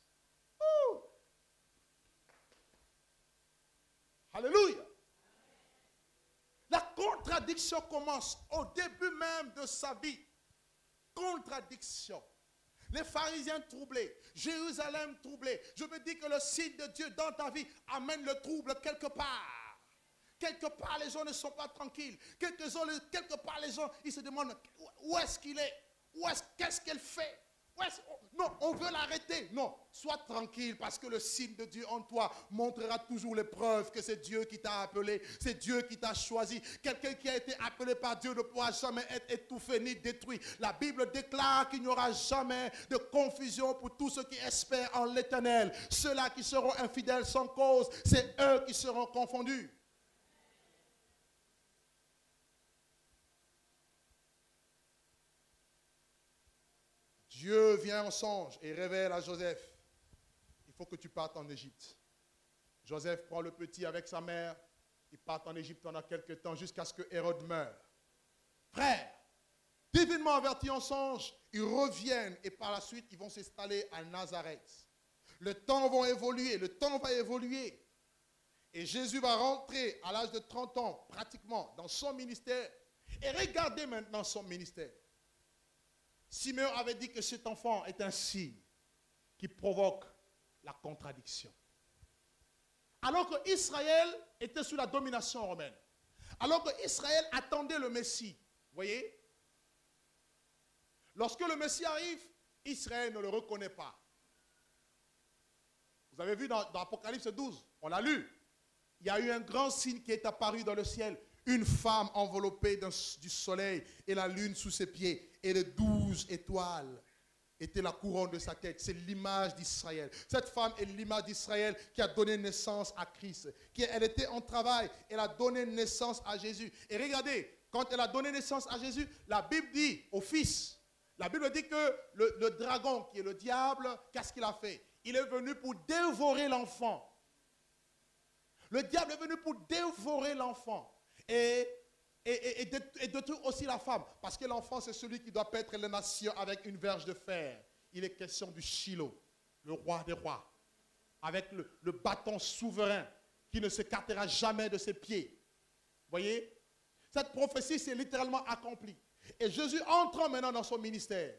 Ouh! Alléluia. La contradiction commence au début même de sa vie. Contradiction. Les pharisiens troublés, Jérusalem troublé. Je veux dire que le signe de Dieu dans ta vie amène le trouble quelque part. Quelque part, les gens ne sont pas tranquilles. Quelque part, les gens, ils se demandent où est-ce qu'il est? Qu'est-ce qu'elle fait? Non, on veut l'arrêter. Non, sois tranquille parce que le signe de Dieu en toi montrera toujours les preuves que c'est Dieu qui t'a appelé, c'est Dieu qui t'a choisi. Quelqu'un qui a été appelé par Dieu ne pourra jamais être étouffé ni détruit. La Bible déclare qu'il n'y aura jamais de confusion pour tous ceux qui espèrent en l'Éternel. Ceux-là qui seront infidèles sans cause, c'est eux qui seront confondus. Dieu vient en songe et révèle à Joseph, il faut que tu partes en Égypte. Joseph prend le petit avec sa mère, ils partent en Égypte pendant quelques temps jusqu'à ce que Hérode meure. Frère, divinement avertis en songe, ils reviennent et par la suite, ils vont s'installer à Nazareth. Le temps va évoluer. Et Jésus va rentrer à l'âge de 30 ans, pratiquement, dans son ministère. Et regardez maintenant son ministère. Simeon avait dit que cet enfant est un signe qui provoque la contradiction. Alors que Israël était sous la domination romaine, alors que Israël attendait le Messie, vous voyez, lorsque le Messie arrive, Israël ne le reconnaît pas. Vous avez vu dans Apocalypse 12, on l'a lu, il y a eu un grand signe qui est apparu dans le ciel. Une femme enveloppée du soleil et la lune sous ses pieds. Et les 12 étoiles étaient la couronne de sa tête. C'est l'image d'Israël. Cette femme est l'image d'Israël qui a donné naissance à Christ. Elle était en travail. Elle a donné naissance à Jésus. Et regardez, quand elle a donné naissance à Jésus, la Bible dit au Fils. La Bible dit que le dragon, qui est le diable, qu'est-ce qu'il a fait? Il est venu pour dévorer l'enfant. Le diable est venu pour dévorer l'enfant. Et détruire aussi la femme. Parce que l'enfant, c'est celui qui doit paître les nations avec une verge de fer. Il est question du Shiloh, le roi des rois, avec le bâton souverain qui ne s'écartera jamais de ses pieds. Vous voyez? Cette prophétie s'est littéralement accomplie. Et Jésus entrant maintenant dans son ministère,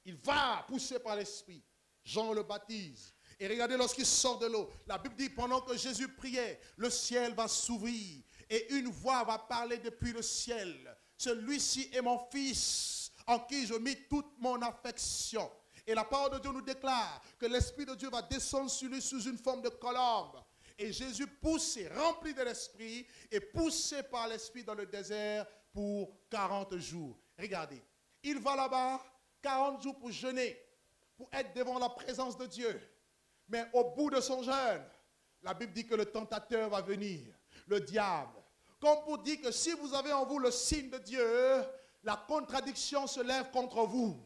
il va poussé par l'Esprit. Jean le baptise. Et regardez, lorsqu'il sort de l'eau, la Bible dit, pendant que Jésus priait, le ciel va s'ouvrir. Et une voix va parler depuis le ciel. Celui-ci est mon fils, en qui je mis toute mon affection. Et la parole de Dieu nous déclare que l'Esprit de Dieu va descendre sur lui sous une forme de colombe. Et Jésus poussé, rempli de l'Esprit, et poussé par l'Esprit dans le désert pour 40 jours. Regardez, il va là-bas 40 jours pour jeûner, pour être devant la présence de Dieu. Mais au bout de son jeûne, la Bible dit que le tentateur va venir. Le diable, comme pour dire que si vous avez en vous le signe de Dieu, la contradiction se lève contre vous.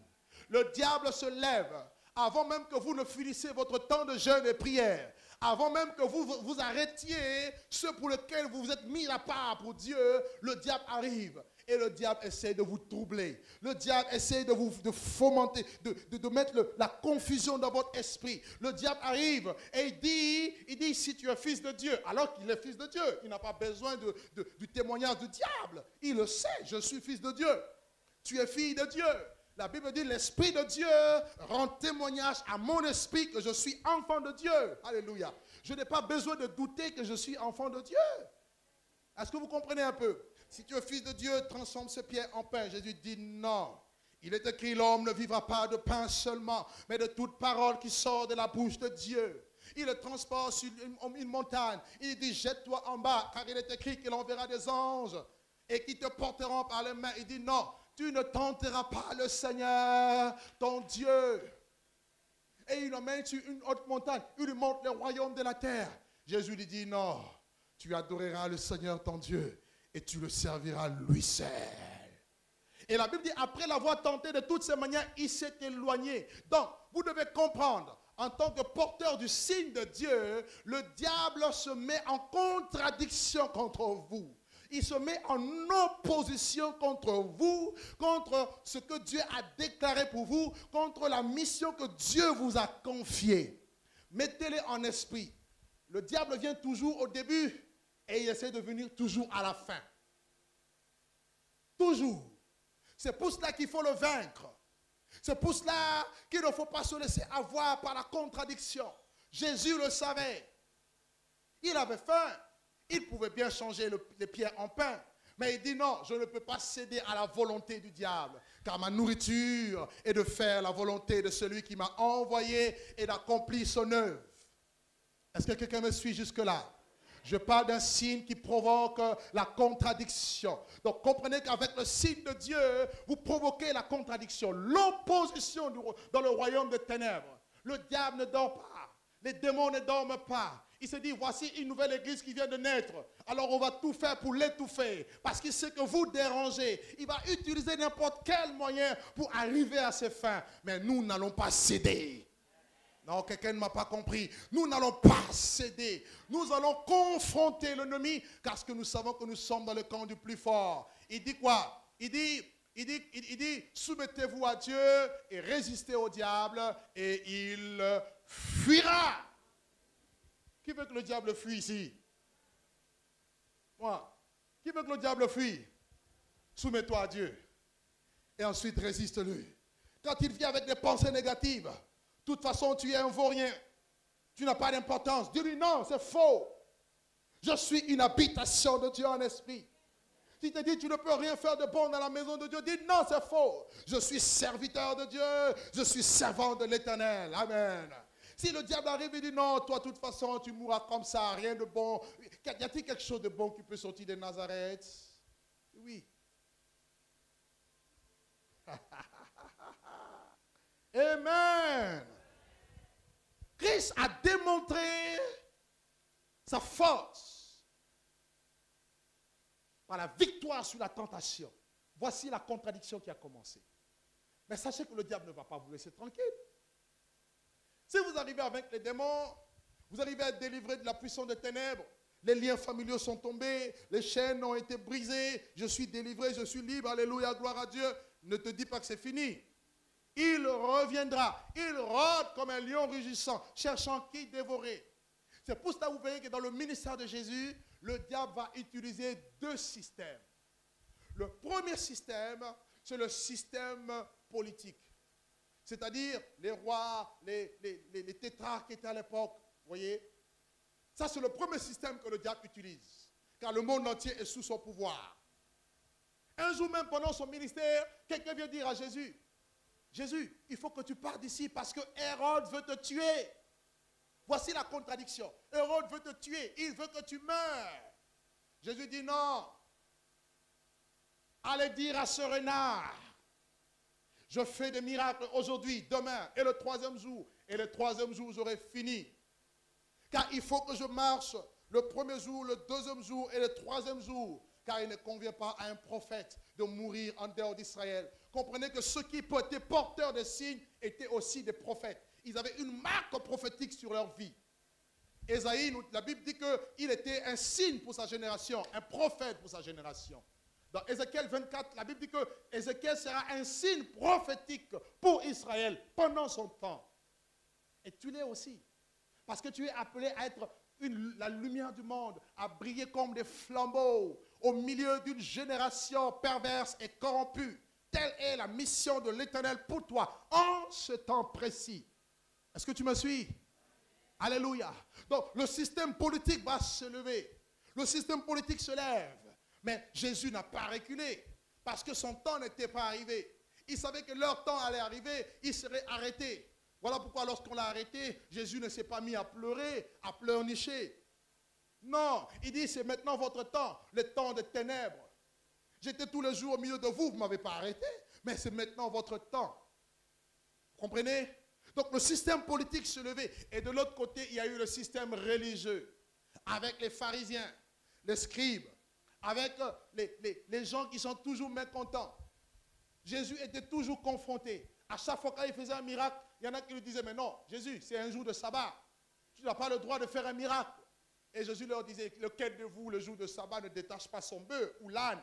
Le diable se lève avant même que vous ne finissiez votre temps de jeûne et prière, avant même que vous arrêtiez ceux pour lesquels vous vous êtes mis à part pour Dieu. Le diable arrive et le diable essaie de vous troubler. Le diable essaie de fomenter, de mettre la confusion dans votre esprit. Le diable arrive et il dit si tu es fils de Dieu, alors qu'il est fils de Dieu, il n'a pas besoin du témoignage du diable. Il le sait, je suis fils de Dieu. Tu es fille de Dieu. La Bible dit l'Esprit de Dieu rend témoignage à mon esprit que je suis enfant de Dieu. Alléluia. Je n'ai pas besoin de douter que je suis enfant de Dieu. Est-ce que vous comprenez un peu? Si tu es fils de Dieu, transforme ce pierre en pain. Jésus dit non. Il est écrit, l'homme ne vivra pas de pain seulement, mais de toute parole qui sort de la bouche de Dieu. Il le transporte sur une montagne. Il dit, jette-toi en bas, car il est écrit qu'il enverra des anges et qui te porteront par les mains. Il dit, non, tu ne tenteras pas le Seigneur, ton Dieu. Et il l'emmène sur une haute montagne. Il lui montre le royaume de la terre. Jésus lui dit, non, tu adoreras le Seigneur, ton Dieu, et tu le serviras lui seul. Et la Bible dit, après l'avoir tenté de toutes ces manières, il s'est éloigné. Donc, vous devez comprendre, en tant que porteur du signe de Dieu, le diable se met en contradiction contre vous. Il se met en opposition contre vous, contre ce que Dieu a déclaré pour vous, contre la mission que Dieu vous a confiée. Mettez-les en esprit. Le diable vient toujours au début et il essaie de venir toujours à la fin. Toujours. C'est pour cela qu'il faut le vaincre. C'est pour cela qu'il ne faut pas se laisser avoir par la contradiction. Jésus le savait. Il avait faim. Il pouvait bien changer les pierres en pain. Mais il dit non, je ne peux pas céder à la volonté du diable. Car ma nourriture est de faire la volonté de celui qui m'a envoyé et d'accomplir son œuvre. Est-ce que quelqu'un me suit jusque-là? Je parle d'un signe qui provoque la contradiction. Donc comprenez qu'avec le signe de Dieu, vous provoquez la contradiction, l'opposition dans le royaume des ténèbres. Le diable ne dort pas, les démons ne dorment pas. Il se dit, voici une nouvelle église qui vient de naître. Alors on va tout faire pour l'étouffer. Parce qu'il sait que vous dérangez. Il va utiliser n'importe quel moyen pour arriver à ses fins. Mais nous n'allons pas céder. Non, quelqu'un ne m'a pas compris. Nous n'allons pas céder. Nous allons confronter l'ennemi parce que nous savons que nous sommes dans le camp du plus fort. Il dit quoi? Il dit, soumettez-vous à Dieu et résistez au diable et il fuira. Qui veut que le diable fuit ici? Moi. Qui veut que le diable fuit? Soumets-toi à Dieu. Et ensuite résiste-lui. Quand il vient avec des pensées négatives, de toute façon tu es un vaurien. Tu n'as pas d'importance. Dis-lui non, c'est faux. Je suis une habitation de Dieu en esprit. Si tu te dis tu ne peux rien faire de bon dans la maison de Dieu, dis non, c'est faux. Je suis serviteur de Dieu. Je suis servant de l'Éternel. Amen. Si le diable arrive et dit non, toi, de toute façon, tu mourras comme ça, rien de bon. Y a-t-il quelque chose de bon qui peut sortir de Nazareth? Oui. Amen. Christ a démontré sa force par la victoire sur la tentation. Voici la contradiction qui a commencé. Mais sachez que le diable ne va pas vous laisser tranquille. Si vous arrivez avec les démons, vous arrivez à être délivré de la puissance des ténèbres, les liens familiaux sont tombés, les chaînes ont été brisées, je suis délivré, je suis libre, alléluia, gloire à Dieu. Ne te dis pas que c'est fini. Il reviendra, il rôde comme un lion rugissant, cherchant qui dévorer. C'est pour cela que vous voyez que dans le ministère de Jésus, le diable va utiliser deux systèmes. Le premier système, c'est le système politique. C'est-à-dire les rois, les tétrarques qui étaient à l'époque. Vous voyez? Ça, c'est le premier système que le diable utilise. Car le monde entier est sous son pouvoir. Un jour même, pendant son ministère, quelqu'un vient dire à Jésus, Jésus, il faut que tu partes d'ici parce que Hérode veut te tuer. Voici la contradiction. Hérode veut te tuer. Il veut que tu meurs. Jésus dit non. Allez dire à ce renard, je fais des miracles aujourd'hui, demain et le troisième jour. Et le troisième jour, j'aurai fini. Car il faut que je marche le premier jour, le deuxième jour et le troisième jour. Car il ne convient pas à un prophète de mourir en dehors d'Israël. Comprenez que ceux qui étaient porteurs de signes étaient aussi des prophètes. Ils avaient une marque prophétique sur leur vie. Ésaïe, la Bible dit qu'il était un signe pour sa génération, un prophète pour sa génération. Dans Ézéchiel 24, la Bible dit que Ézéchiel sera un signe prophétique pour Israël pendant son temps. Et tu l'es aussi. Parce que tu es appelé à être la lumière du monde, à briller comme des flambeaux au milieu d'une génération perverse et corrompue. Telle est la mission de l'Éternel pour toi en ce temps précis. Est-ce que tu me suis? Alléluia. Donc le système politique va se lever. Le système politique se lève. Mais Jésus n'a pas reculé parce que son temps n'était pas arrivé. Il savait que leur temps allait arriver, il serait arrêté. Voilà pourquoi lorsqu'on l'a arrêté, Jésus ne s'est pas mis à pleurer, à pleurnicher. Non, il dit c'est maintenant votre temps, le temps des ténèbres. J'étais tous les jours au milieu de vous, vous ne m'avez pas arrêté, mais c'est maintenant votre temps. Vous comprenez? Donc le système politique se levait. Et de l'autre côté, il y a eu le système religieux, avec les pharisiens, les scribes, avec les gens qui sont toujours mécontents. Jésus était toujours confronté. À chaque fois qu'il faisait un miracle, il y en a qui lui disaient, mais non, Jésus, c'est un jour de sabbat. Tu n'as pas le droit de faire un miracle. Et Jésus leur disait, lequel de vous, le jour de sabbat, ne détache pas son bœuf ou l'âne?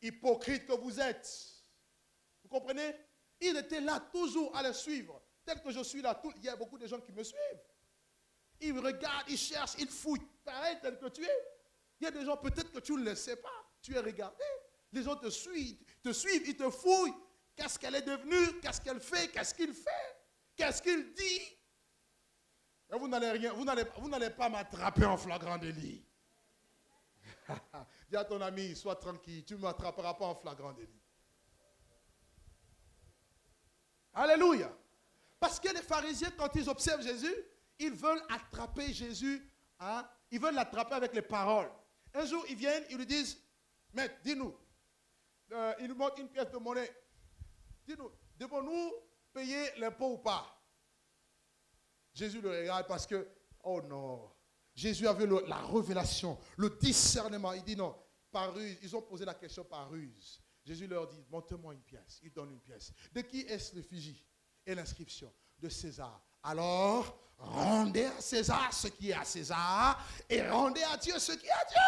Hypocrite que vous êtes. Vous comprenez? Il était là toujours à le suivre. Tel que je suis là, il y a beaucoup de gens qui me suivent. Ils regardent, ils cherchent, ils fouillent. Pareil tel que tu es. Il y a des gens, peut-être que tu ne le sais pas. Tu es regardé. Les gens te suivent, ils te fouillent. Qu'est-ce qu'elle est devenue? Qu'est-ce qu'elle fait? Qu'est-ce qu'il fait? Qu'est-ce qu'il dit? Et vous n'allez pas m'attraper en flagrant délit. Dis à ton ami, sois tranquille, tu ne m'attraperas pas en flagrant délit. Alléluia. Parce que les pharisiens, quand ils observent Jésus, ils veulent attraper Jésus, hein, ils veulent l'attraper avec les paroles. Un jour, ils viennent, ils lui disent, maître, dis-nous, il nous montre une pièce de monnaie. Dis-nous, devons-nous payer l'impôt ou pas? Jésus le regarde parce que, oh non, Jésus avait la révélation, le discernement. Il dit non, par ruse. Ils ont posé la question par ruse. Jésus leur dit, montrez-moi une pièce. Il donne une pièce. De qui est-ce l'effigie et l'inscription? De César. Alors, rendez à César ce qui est à César et rendez à Dieu ce qui est à Dieu.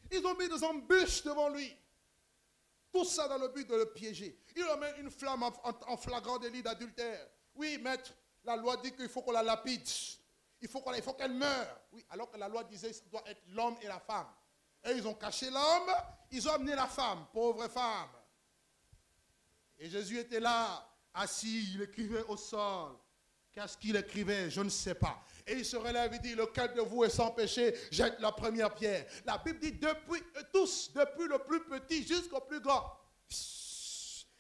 Ils ont mis des embûches devant lui. Tout ça dans le but de le piéger. Il amène une flamme en flagrant délit d'adultère. Oui, maître, la loi dit qu'il faut qu'on la lapide. Il faut qu'elle meure. Oui, alors que la loi disait que ça doit être l'homme et la femme. Et ils ont caché l'homme, ils ont amené la femme, pauvre femme. Et Jésus était là, assis, il écrivait au sol. Qu'est-ce qu'il écrivait? Je ne sais pas. Et il se relève et dit, lequel de vous est sans péché, jette la première pierre. La Bible dit, depuis tous, depuis le plus petit jusqu'au plus grand,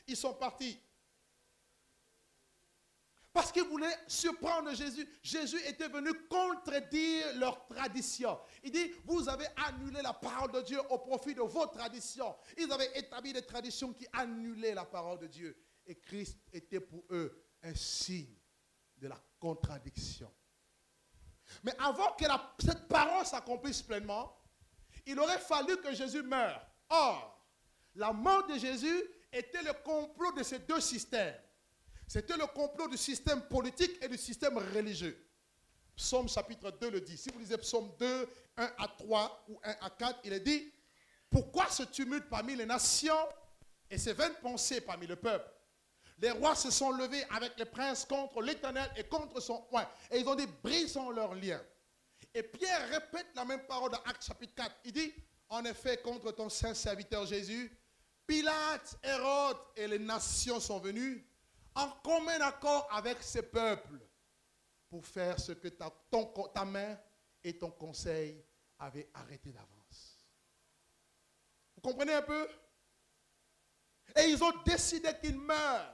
ils sont partis. Parce qu'ils voulaient surprendre Jésus. Jésus était venu contredire leur tradition. Il dit, vous avez annulé la parole de Dieu au profit de vos traditions. Ils avaient établi des traditions qui annulaient la parole de Dieu. Et Christ était pour eux un signe de la contradiction. Mais avant que cette parole s'accomplisse pleinement, il aurait fallu que Jésus meure. Or, la mort de Jésus était le complot de ces deux systèmes. C'était le complot du système politique et du système religieux. Psaume chapitre 2 le dit. Si vous lisez Psaume 2, 1 à 3 ou 1 à 4, il est dit, pourquoi ce tumulte parmi les nations et ces vaines pensées parmi le peuple? Les rois se sont levés avec les princes contre l'Éternel et contre son oint. Et ils ont dit, brisons leurs liens. Et Pierre répète la même parole dans Actes chapitre 4. Il dit, en effet, contre ton saint serviteur Jésus, Pilate, Hérode et les nations sont venus en commun accord avec ces peuples pour faire ce que ta main et ton conseil avaient arrêté d'avance. Vous comprenez un peu? Et ils ont décidé qu'il meure.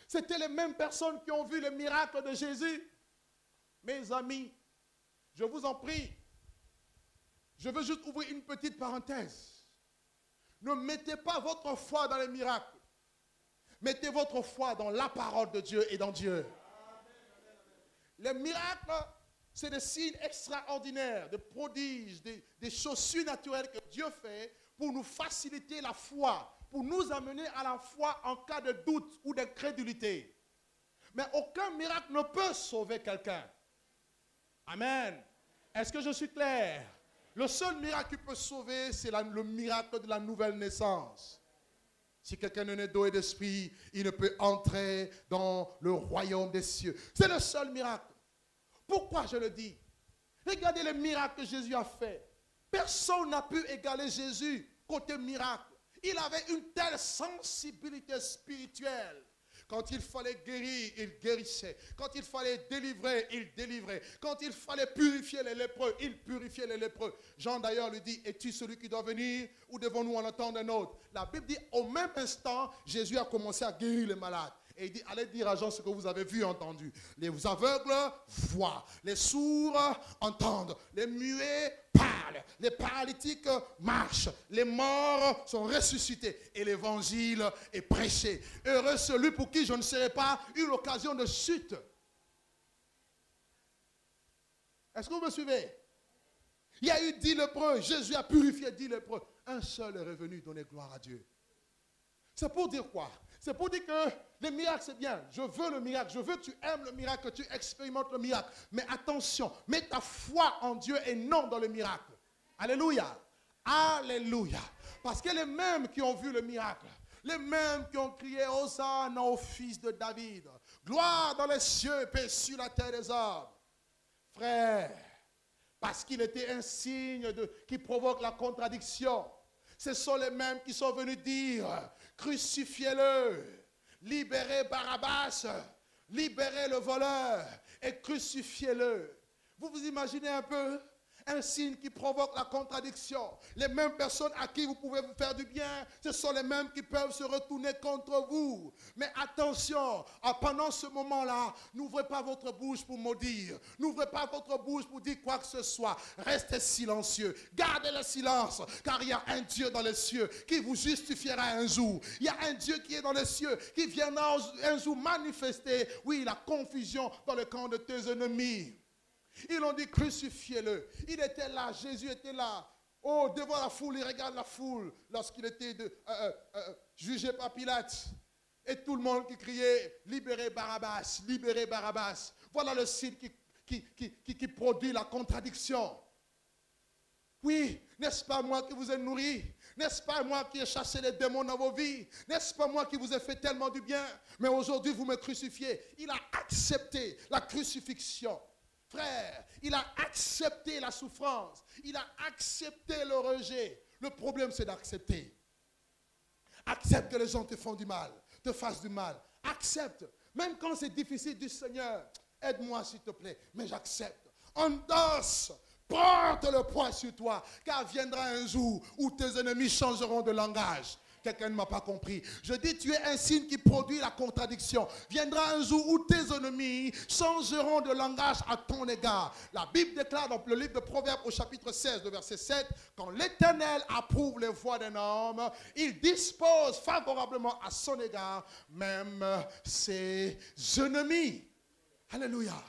C'était les mêmes personnes qui ont vu le miracle de Jésus. Mes amis, je vous en prie, je veux juste ouvrir une petite parenthèse. Ne mettez pas votre foi dans les miracles. Mettez votre foi dans la parole de Dieu et dans Dieu. Les miracles, c'est des signes extraordinaires, des prodiges, des choses surnaturelles que Dieu fait pour nous faciliter la foi, pour nous amener à la foi en cas de doute ou d'incrédulité. Mais aucun miracle ne peut sauver quelqu'un. Amen. Est-ce que je suis clair? Le seul miracle qui peut sauver, c'est le miracle de la nouvelle naissance. Si quelqu'un est né d'eau et d'esprit, il ne peut entrer dans le royaume des cieux. C'est le seul miracle. Pourquoi je le dis? Regardez les miracles que Jésus a fait. Personne n'a pu égaler Jésus côté miracle. Il avait une telle sensibilité spirituelle. Quand il fallait guérir, il guérissait. Quand il fallait délivrer, il délivrait. Quand il fallait purifier les lépreux, il purifiait les lépreux. Jean d'ailleurs lui dit, es-tu celui qui doit venir ou devons-nous en attendre un autre? La Bible dit, au même instant, Jésus a commencé à guérir les malades. Et il dit, allez dire à Jean ce que vous avez vu et entendu. Les aveugles voient, les sourds entendent, les muets parlent, les paralytiques marchent, les morts sont ressuscités et l'évangile est prêché. Heureux celui pour qui je ne serai pas eu l'occasion de chute. Est-ce que vous me suivez? Il y a eu 10 lépreux, Jésus a purifié 10 lépreux. Un seul est revenu donner gloire à Dieu. C'est pour dire quoi? C'est pour dire que les miracles, c'est bien. Je veux le miracle. Je veux que tu aimes le miracle, que tu expérimentes le miracle. Mais attention, mets ta foi en Dieu et non dans le miracle. Alléluia. Alléluia. Parce que les mêmes qui ont vu le miracle, les mêmes qui ont crié Hosanna au fils de David, gloire dans les cieux et paix sur la terre des hommes. Frère, parce qu'il était un signe qui provoque la contradiction. Ce sont les mêmes qui sont venus dire, crucifiez-le, libérez Barabbas, libérez le voleur et crucifiez-le. Vous vous imaginez un peu? Un signe qui provoque la contradiction. Les mêmes personnes à qui vous pouvez vous faire du bien, ce sont les mêmes qui peuvent se retourner contre vous. Mais attention, pendant ce moment-là, n'ouvrez pas votre bouche pour maudire. N'ouvrez pas votre bouche pour dire quoi que ce soit. Restez silencieux. Gardez le silence, car il y a un Dieu dans les cieux qui vous justifiera un jour. Il y a un Dieu qui est dans les cieux, qui viendra un jour manifester, oui, la confusion dans le camp de tes ennemis. Ils ont dit crucifiez-le. Il était là, Jésus était là. Oh, devant la foule, il regarde la foule lorsqu'il était jugé par Pilate. Et tout le monde qui criait libérez Barabbas, libérez Barabbas. Voilà le signe qui produit la contradiction. Oui, n'est-ce pas moi qui vous ai nourri? N'est-ce pas moi qui ai chassé les démons dans vos vies? N'est-ce pas moi qui vous ai fait tellement du bien? Mais aujourd'hui, vous me crucifiez. Il a accepté la crucifixion. Frère, il a accepté la souffrance. Il a accepté le rejet. Le problème, c'est d'accepter. Accepte que les gens te font du mal, te fassent du mal. Accepte. Même quand c'est difficile, dis Seigneur, aide-moi s'il te plaît. Mais j'accepte. Endosse. Porte le poids sur toi. Car viendra un jour où tes ennemis changeront de langage. Quelqu'un ne m'a pas compris. Je dis, tu es un signe qui produit la contradiction. Viendra un jour où tes ennemis changeront de langage à ton égard. La Bible déclare dans le livre de Proverbes au chapitre 16, de verset 7, quand l'Éternel approuve les voies d'un homme, il dispose favorablement à son égard même ses ennemis. Alléluia.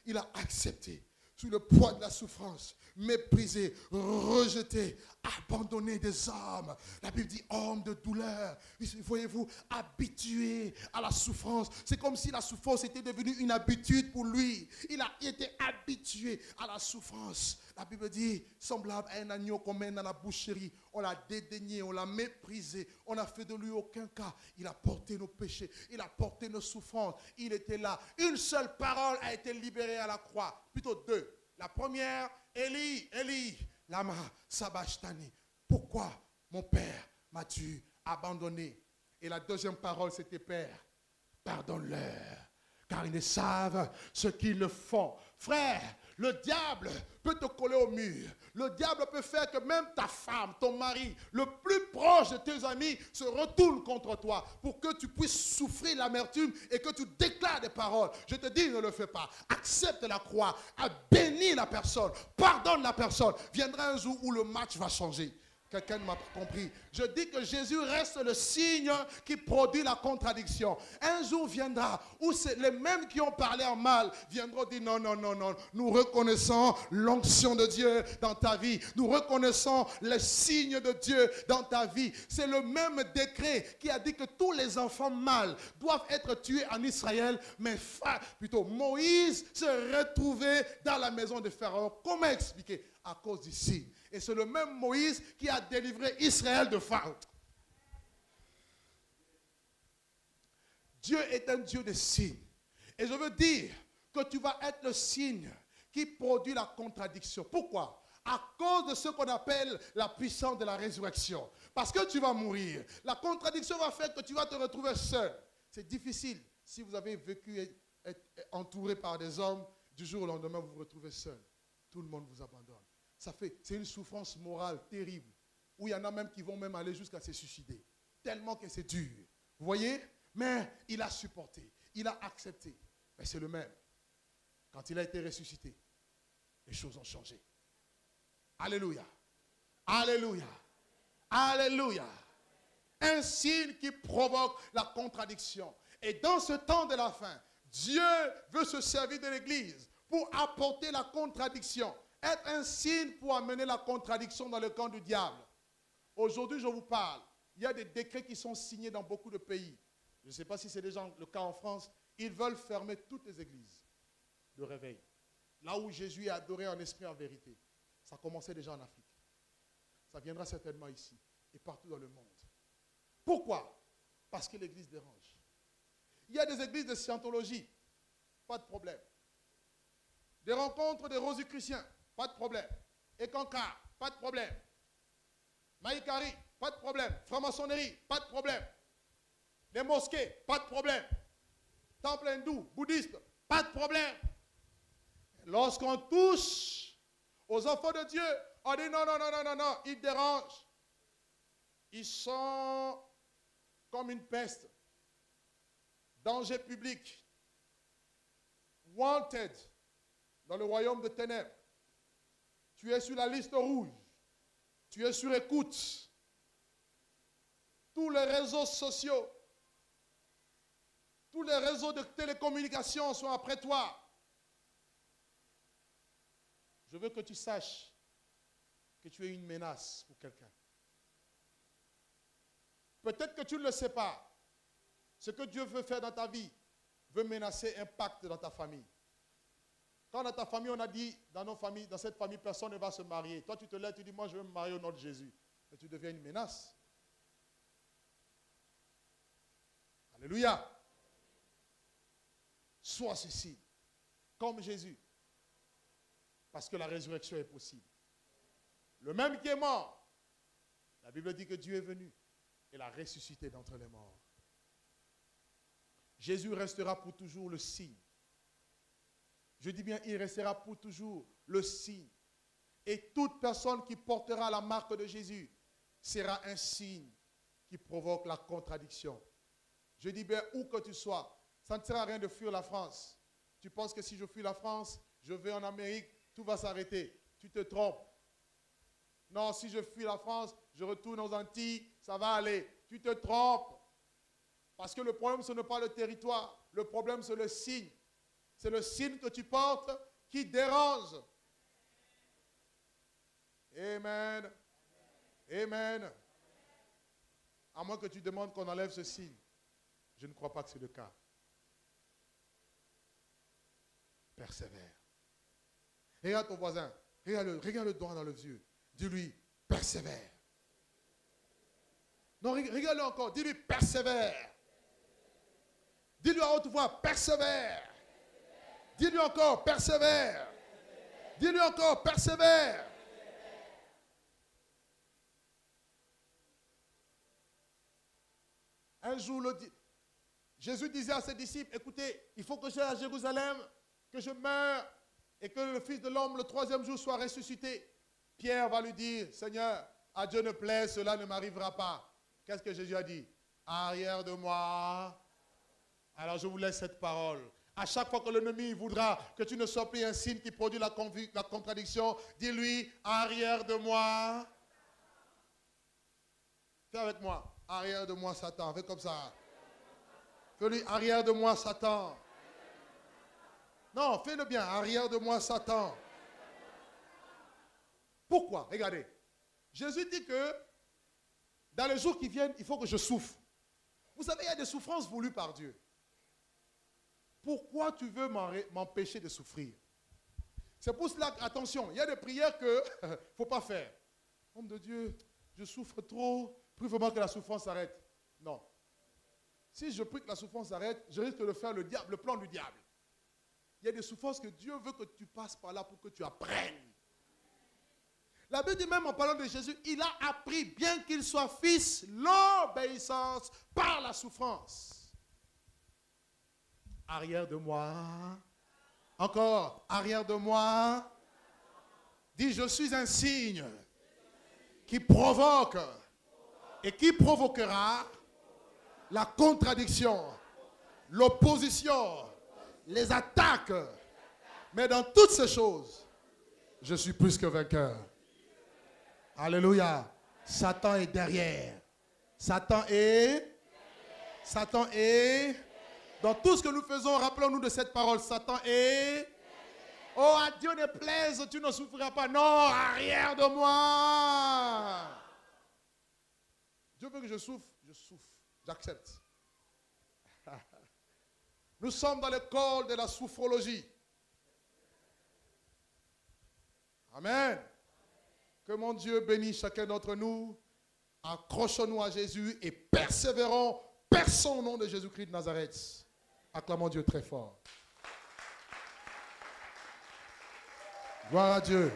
Il a accepté sous le poids de la souffrance, méprisé, rejeté, abandonné des hommes. La Bible dit homme de douleur. Voyez-vous, habitué à la souffrance. C'est comme si la souffrance était devenue une habitude pour lui. Il a été habitué à la souffrance. La Bible dit semblable à un agneau qu'on mène dans la boucherie. On l'a dédaigné, on l'a méprisé. On n'a fait de lui aucun cas. Il a porté nos péchés. Il a porté nos souffrances. Il était là. Une seule parole a été libérée à la croix. Plutôt deux. La première, Élie, Élie, lama sabachthani. Pourquoi mon père m'as-tu abandonné? Et la deuxième parole, c'était Père, pardonne-leur, car ils ne savent ce qu'ils font. Frère, le diable peut te coller au mur. Le diable peut faire que même ta femme, ton mari, le plus proche de tes amis se retourne contre toi pour que tu puisses souffrir l'amertume et que tu déclares des paroles. Je te dis, ne le fais pas. Accepte la croix, bénis la personne, pardonne la personne. Viendra un jour où le match va changer. Quelqu'un ne m'a pas compris. Je dis que Jésus reste le signe qui produit la contradiction. Un jour viendra où les mêmes qui ont parlé en mal viendront dire non, non, non, non. Nous reconnaissons l'onction de Dieu dans ta vie. Nous reconnaissons le signe de Dieu dans ta vie. C'est le même décret qui a dit que tous les enfants mâles doivent être tués en Israël. Mais plutôt Moïse se retrouvait dans la maison de Pharaon. Comment expliquer? À cause du signe. Et c'est le même Moïse qui a délivré Israël de Pharaon. Dieu est un Dieu de signes. Et je veux dire que tu vas être le signe qui produit la contradiction. Pourquoi? À cause de ce qu'on appelle la puissance de la résurrection. Parce que tu vas mourir. La contradiction va faire que tu vas te retrouver seul. C'est difficile. Si vous avez vécu être entouré par des hommes, du jour au lendemain, vous vous retrouvez seul. Tout le monde vous abandonne. C'est une souffrance morale terrible, où il y en a même qui vont même aller jusqu'à se suicider, tellement que c'est dur. Vous voyez? Mais il a supporté, il a accepté. Mais c'est le même. Quand il a été ressuscité, les choses ont changé. Alléluia. Alléluia. Alléluia. Un signe qui provoque la contradiction. Et dans ce temps de la fin, Dieu veut se servir de l'Église pour apporter la contradiction. Être un signe pour amener la contradiction dans le camp du diable. Aujourd'hui, je vous parle. Il y a des décrets qui sont signés dans beaucoup de pays. Je ne sais pas si c'est déjà le cas en France. Ils veulent fermer toutes les églises de réveil. Là où Jésus est adoré en esprit et en vérité. Ça commençait déjà en Afrique. Ça viendra certainement ici et partout dans le monde. Pourquoi? Parce que l'église dérange. Il y a des églises de scientologie. Pas de problème. Des rencontres des rosicruciens. Pas de problème. Ekankar, pas de problème. Maïkari, pas de problème. Franc-maçonnerie, pas de problème. Les mosquées, pas de problème. temple hindou, bouddhiste, pas de problème. Lorsqu'on touche aux enfants de Dieu, on dit non, non, non, non, non, non, ils dérangent. Ils sont comme une peste. Danger public. Wanted dans le royaume de ténèbres. Tu es sur la liste rouge. Tu es sur écoute. Tous les réseaux sociaux, tous les réseaux de télécommunications sont après toi. Je veux que tu saches que tu es une menace pour quelqu'un. Peut-être que tu ne le sais pas. Ce que Dieu veut faire dans ta vie veut menacer un pacte dans ta famille. Quand dans ta famille, on a dit, dans nos familles, dans cette famille, personne ne va se marier. Toi, tu te lèves, tu dis, moi, je veux me marier au nom de Jésus. Et tu deviens une menace. Alléluia. Sois ceci, comme Jésus. Parce que la résurrection est possible. Le même qui est mort, la Bible dit que Dieu est venu et l'a ressuscité d'entre les morts. Jésus restera pour toujours le signe. Je dis bien, il restera pour toujours le signe. Et toute personne qui portera la marque de Jésus sera un signe qui provoque la contradiction. Je dis bien, où que tu sois, ça ne sert à rien de fuir la France. Tu penses que si je fuis la France, je vais en Amérique, tout va s'arrêter. Tu te trompes. Non, si je fuis la France, je retourne aux Antilles, ça va aller. Tu te trompes. Parce que le problème, ce n'est pas le territoire. Le problème, c'est le signe. C'est le signe que tu portes qui dérange. Amen. Amen. À moins que tu demandes qu'on enlève ce signe. Je ne crois pas que c'est le cas. Persévère. Regarde ton voisin. Regarde-le droit dans les yeux. Dis-lui, persévère. Non, regarde-le encore. Dis-lui, persévère. Dis-lui à haute voix, persévère. Dis-lui encore, persévère. Dis-lui encore, persévère. Un jour, Jésus disait à ses disciples, écoutez, il faut que j'aille à Jérusalem, que je meure et que le Fils de l'homme, le troisième jour, soit ressuscité. Pierre va lui dire, Seigneur, à Dieu ne plaise, cela ne m'arrivera pas. Qu'est-ce que Jésus a dit? Arrière de moi. Alors je vous laisse cette parole. À chaque fois que l'ennemi voudra que tu ne sois plus un signe qui produit la contradiction, dis-lui, arrière de moi. Fais avec moi. Arrière de moi, Satan. Fais comme ça. Fais-lui, arrière de moi, Satan. Non, fais-le bien. Arrière de moi, Satan. Pourquoi? Regardez. Jésus dit que dans les jours qui viennent, il faut que je souffre. Vous savez, il y a des souffrances voulues par Dieu. Pourquoi tu veux m'empêcher de souffrir? C'est pour cela, attention, il y a des prières que il ne faut pas faire. Homme de Dieu, je souffre trop, prie vraiment que la souffrance s'arrête. Non. Si je prie que la souffrance s'arrête, je risque de faire le plan du diable. Il y a des souffrances que Dieu veut que tu passes par là pour que tu apprennes. La Bible dit même en parlant de Jésus, il a appris, bien qu'il soit fils, l'obéissance par la souffrance. Arrière de moi. Encore, arrière de moi. Dis, je suis un signe qui provoque et qui provoquera la contradiction, l'opposition, les attaques. Mais dans toutes ces choses, je suis plus que vainqueur. Alléluia. Satan est derrière. Satan est. Dans tout ce que nous faisons, rappelons-nous de cette parole. Satan est. Oh, à Dieu ne plaise, tu ne souffriras pas. Non, arrière de moi. Dieu veut que je souffre, je souffre. J'accepte. Nous sommes dans l'école de la sophrologie. Amen. Que mon Dieu bénisse chacun d'entre nous. Accrochons-nous à Jésus et persévérons. Perçons au nom de Jésus-Christ de Nazareth. Acclamons Dieu très fort. Gloire à Dieu.